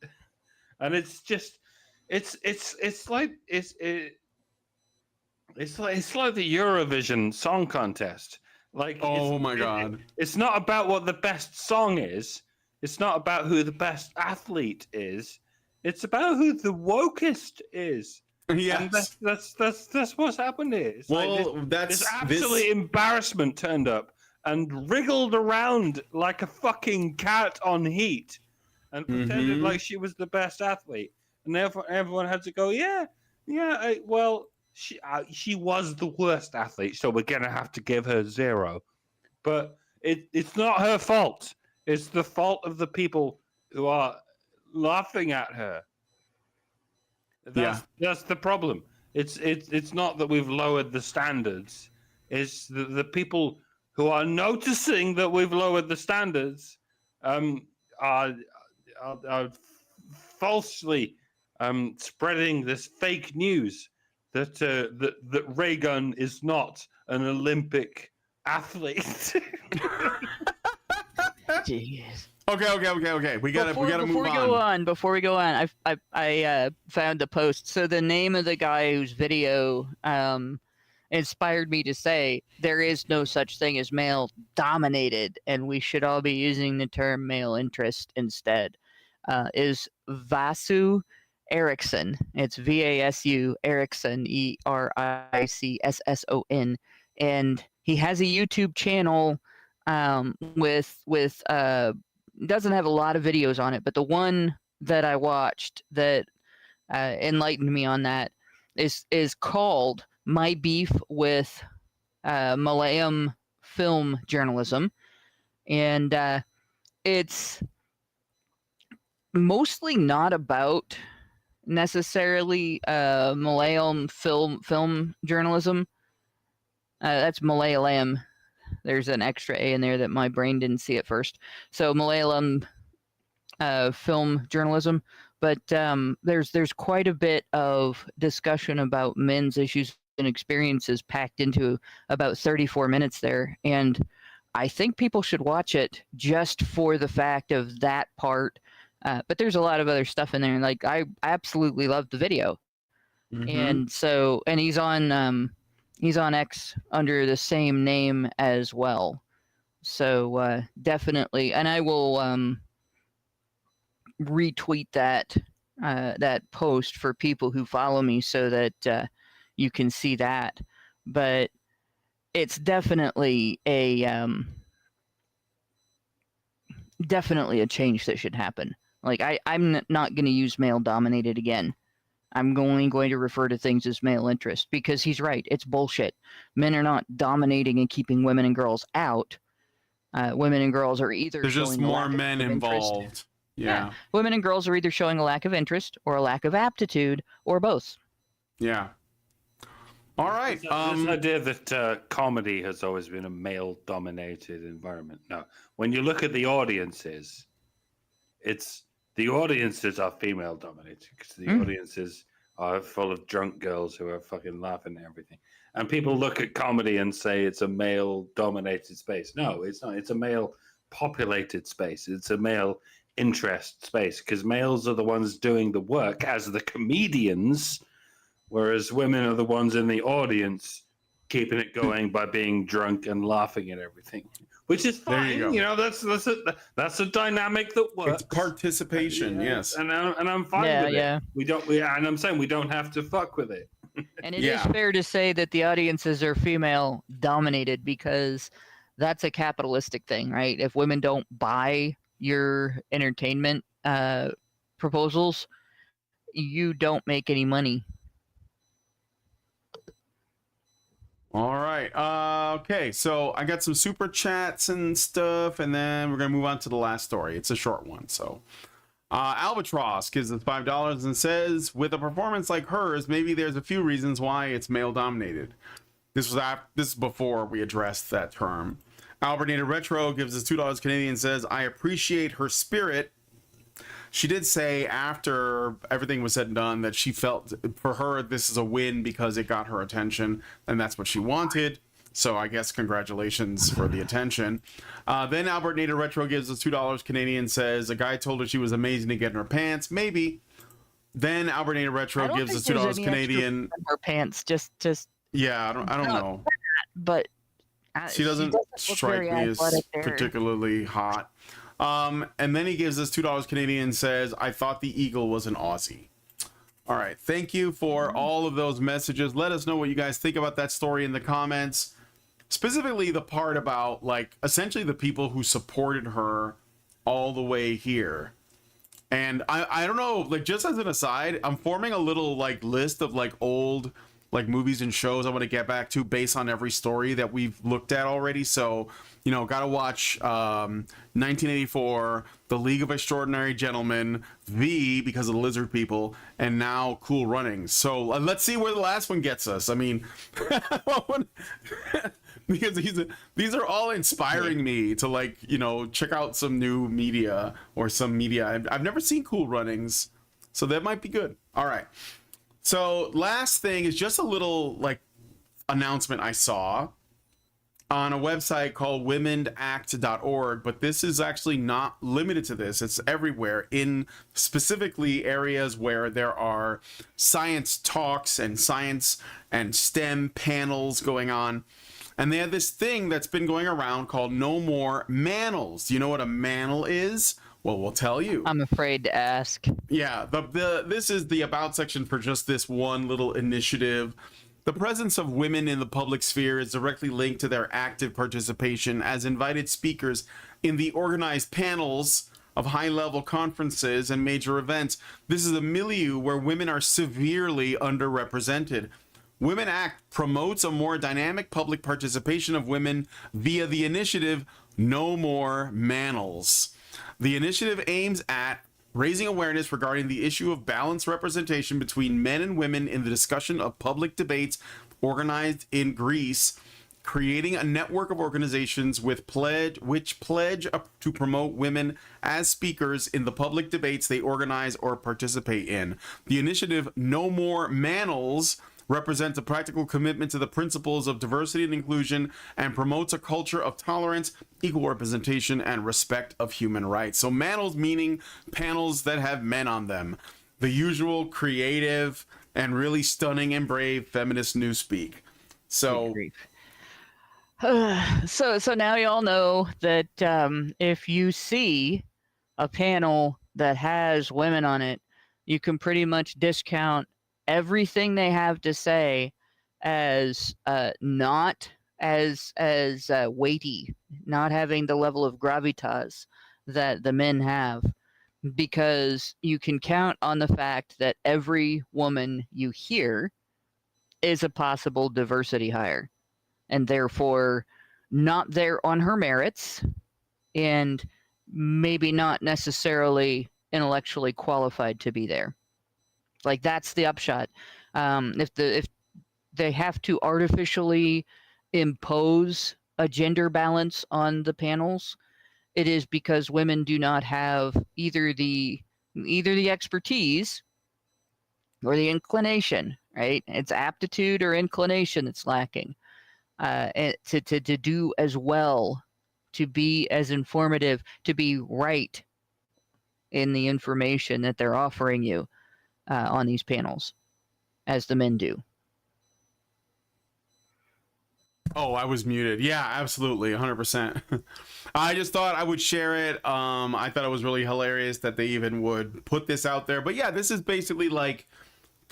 And it's just it's like the Eurovision Song Contest. Like, oh my God. It's not about what the best song is. It's not about who the best athlete is. It's about who the wokest is. Yes. And that's what's happened here. It's this absolute embarrassment turned up and wriggled around like a fucking cat on heat and pretended like she was the best athlete. And therefore everyone had to go, she was the worst athlete, so we're going to have to give her zero. But it's not her fault. It's the fault of the people who are laughing at her. That's the problem. It's not that we've lowered the standards. It's the people who are noticing that we've lowered the standards are falsely spreading this fake news that Reagan is not an Olympic athlete. Jeez. Okay. We gotta move on. Before we go on, I found the post. So the name of the guy whose video inspired me to say there is no such thing as male dominated, and we should all be using the term male interest instead. Is Vasu Erickson. It's Vasu Erickson, Ericsson, and he has a YouTube channel with doesn't have a lot of videos on it, but the one that I watched that enlightened me on that is called My Beef with Malayalam Film Journalism, and it's mostly not about necessarily Malayalam film journalism. That's Malayalam. There's an extra A in there that my brain didn't see at first. So Malayalam film journalism, but there's quite a bit of discussion about men's issues and experiences packed into about 34 minutes there, and I think people should watch it just for the fact of that part. But there's a lot of other stuff in there. Like I absolutely loved the video, and so he's on X under the same name as well. So definitely, and I will retweet that post for people who follow me so that you can see that. But it's definitely a change that should happen. Like I'm not going to use male dominated again. I'm only going to refer to things as male interest, because he's right. It's bullshit. Men are not dominating and keeping women and girls out. Women and girls are either there's just more men involved. Yeah. Women and girls are either showing a lack of interest or a lack of aptitude or both. Yeah. All right. This idea that comedy has always been a male-dominated environment. No, when you look at the audiences, the audiences are female-dominated, because the audiences are full of drunk girls who are fucking laughing at everything. And people look at comedy and say it's a male-dominated space. No, it's not. It's a male-populated space. It's a male interest space, because males are the ones doing the work as the comedians, whereas women are the ones in the audience keeping it going by being drunk and laughing at everything, which is fine. You know, that's a dynamic that works. It's participation, yes, and I'm fine with it. And I'm saying we don't have to fuck with it. And it is fair to say that the audiences are female dominated, because that's a capitalistic thing, right? If women don't buy your entertainment proposals, you don't make any money. All right. Okay, so I got some super chats and stuff, and then we're going to move on to the last story. It's a short one, so... Albatross gives us $5 and says, with a performance like hers, maybe there's a few reasons why it's male-dominated. This is before we addressed that term. Albertina Retro gives us $2 Canadian and says, I appreciate her spirit. She did say after everything was said and done that she felt, for her, this is a win because it got her attention, and that's what she wanted. So I guess congratulations for the attention. Then Albert Nader Retro gives us $2 Canadian, says a guy told her she was amazing to get in her pants. Maybe. Then Albert Nader Retro gives us $2 Canadian. Her pants, just. Yeah, I don't know. But she doesn't strike me as particularly hot. And then he gives us $2 Canadian and says, I thought the eagle was an Aussie. All right. Thank you for all of those messages. Let us know what you guys think about that story in the comments. Specifically the part about, like, essentially the people who supported her all the way here. And I don't know, like, just as an aside, I'm forming a little, like, list of, like, old, like, movies and shows I want to get back to based on every story that we've looked at already. So, you know, gotta watch 1984, The League of Extraordinary Gentlemen, V, because of the lizard people, and now Cool Runnings. So let's see where the last one gets us. I mean, because these are all inspiring me to, like, you know, check out some new media or some media. I've never seen Cool Runnings, so that might be good. All right. So last thing is just a little, like, announcement I saw on a website called womenact.org, but this is actually not limited to this. It's everywhere, in specifically areas where there are science talks and science and STEM panels going on. And they have this thing that's been going around called No More Manels. Do you know what a manel is? Well, we'll tell you. I'm afraid to ask. Yeah, this is the about section for just this one little initiative. The presence of women in the public sphere is directly linked to their active participation as invited speakers in the organized panels of high-level conferences and major events. This is a milieu where women are severely underrepresented. Women Act promotes a more dynamic public participation of women via the initiative No More Manels. The initiative aims at raising awareness regarding the issue of balanced representation between men and women in the discussion of public debates organized in Greece, creating a network of organizations which pledge to promote women as speakers in the public debates they organize or participate in. The initiative No More Manels represents a practical commitment to the principles of diversity and inclusion and promotes a culture of tolerance, equal representation, and respect of human rights. So manels meaning panels that have men on them. The usual creative and really stunning and brave feminist newspeak. So so now y'all know that if you see a panel that has women on it, you can pretty much discount everything they have to say as not as weighty, not having the level of gravitas that the men have, because you can count on the fact that every woman you hear is a possible diversity hire, and therefore not there on her merits, and maybe not necessarily intellectually qualified to be there. Like, that's the upshot. If they have to artificially impose a gender balance on the panels, it is because women do not have either the expertise or the inclination, right? It's aptitude or inclination that's lacking to do as well, to be as informative, to be right in the information that they're offering you on these panels as the men do. Oh, I was muted. Yeah, absolutely, 100%. I just thought I would share it. I thought it was really hilarious that they even would put this out there. But yeah, this is basically like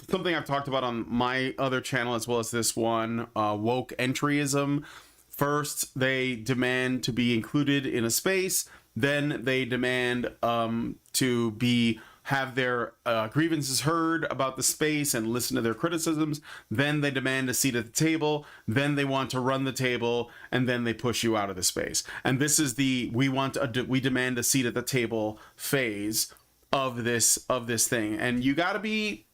something I've talked about on my other channel as well as this one, woke entryism. First, they demand to be included in a space. Then they demand to have their grievances heard about the space and listen to their criticisms. Then they demand a seat at the table. Then they want to run the table, and then they push you out of the space. And this is the we demand a seat at the table phase of this thing. And you gotta gatekeep,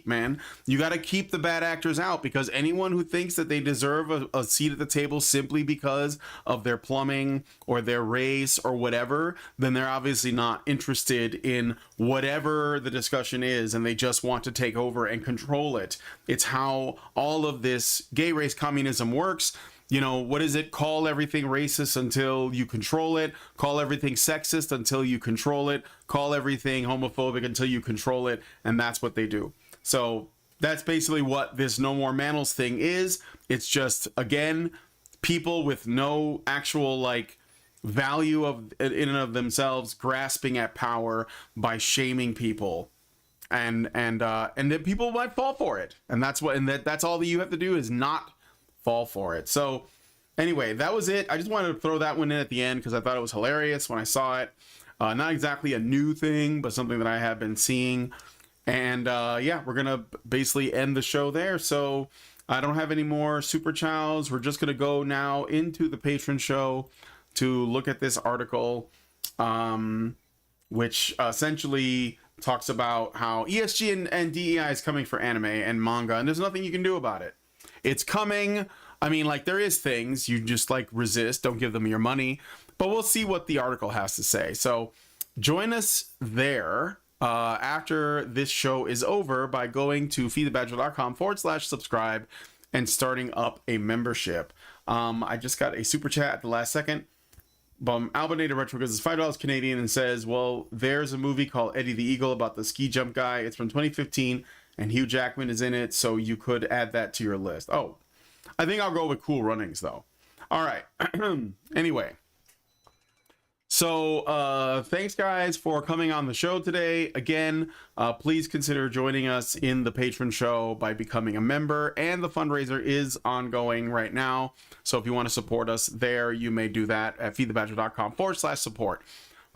man. You gotta keep the bad actors out, because anyone who thinks that they deserve a seat at the table simply because of their plumbing or their race or whatever, then they're obviously not interested in whatever the discussion is, and they just want to take over and control it. It's how all of this gay race communism works. You know, what is it? Call everything racist until you control it. Call everything sexist until you control it. Call everything homophobic until you control it. And that's what they do. So that's basically what this No More Manels thing is. It's just, again, people with no actual like value of in and of themselves grasping at power by shaming people. And then people might fall for it. And that's all that you have to do is not fall for it. So anyway, that was it. I just wanted to throw that one in at the end because I thought it was hilarious when I saw it. Not exactly a new thing, but something that I have been seeing. And yeah, we're gonna basically end the show there. So I don't have any more super chows. We're just gonna go now into the patron show to look at this article, which essentially talks about how ESG and DEI is coming for anime and manga, and there's nothing you can do about it. It's coming. I mean, like, there is things you just like resist, don't give them your money, but we'll see what the article has to say. So join us there after this show is over by going to feedthebadger.com/subscribe and starting up a membership. I just got a super chat at the last second. Albinator Retro because it's $5 Canadian and says, well, there's a movie called Eddie the Eagle about the ski jump guy. It's from 2015. And Hugh Jackman is in it, so you could add that to your list. Oh, I think I'll go with Cool Runnings, though. All right. Anyway. So, thanks, guys, for coming on the show today. Again, please consider joining us in the patron show by becoming a member. And the fundraiser is ongoing right now. So if you want to support us there, you may do that at feedthebadger.com/support.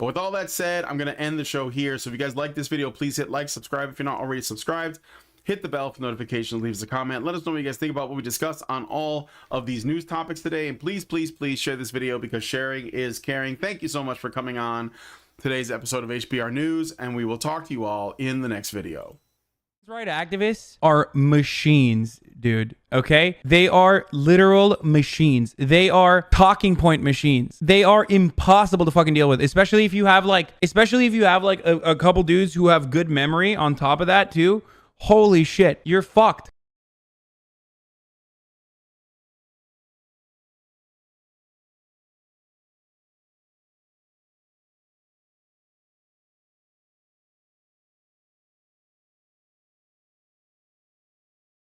But with all that said, I'm going to end the show here. So if you guys like this video, please hit like, subscribe if you're not already subscribed. Hit the bell for notifications, leave us a comment. Let us know what you guys think about what we discussed on all of these news topics today. And please, please, please share this video because sharing is caring. Thank you so much for coming on today's episode of HBR News, and we will talk to you all in the next video. Right, activists are machines, dude. Okay, they are literal machines. They are talking point machines. They are impossible to fucking deal with, especially if you have like a couple dudes who have good memory on top of that too. Holy shit, you're fucked.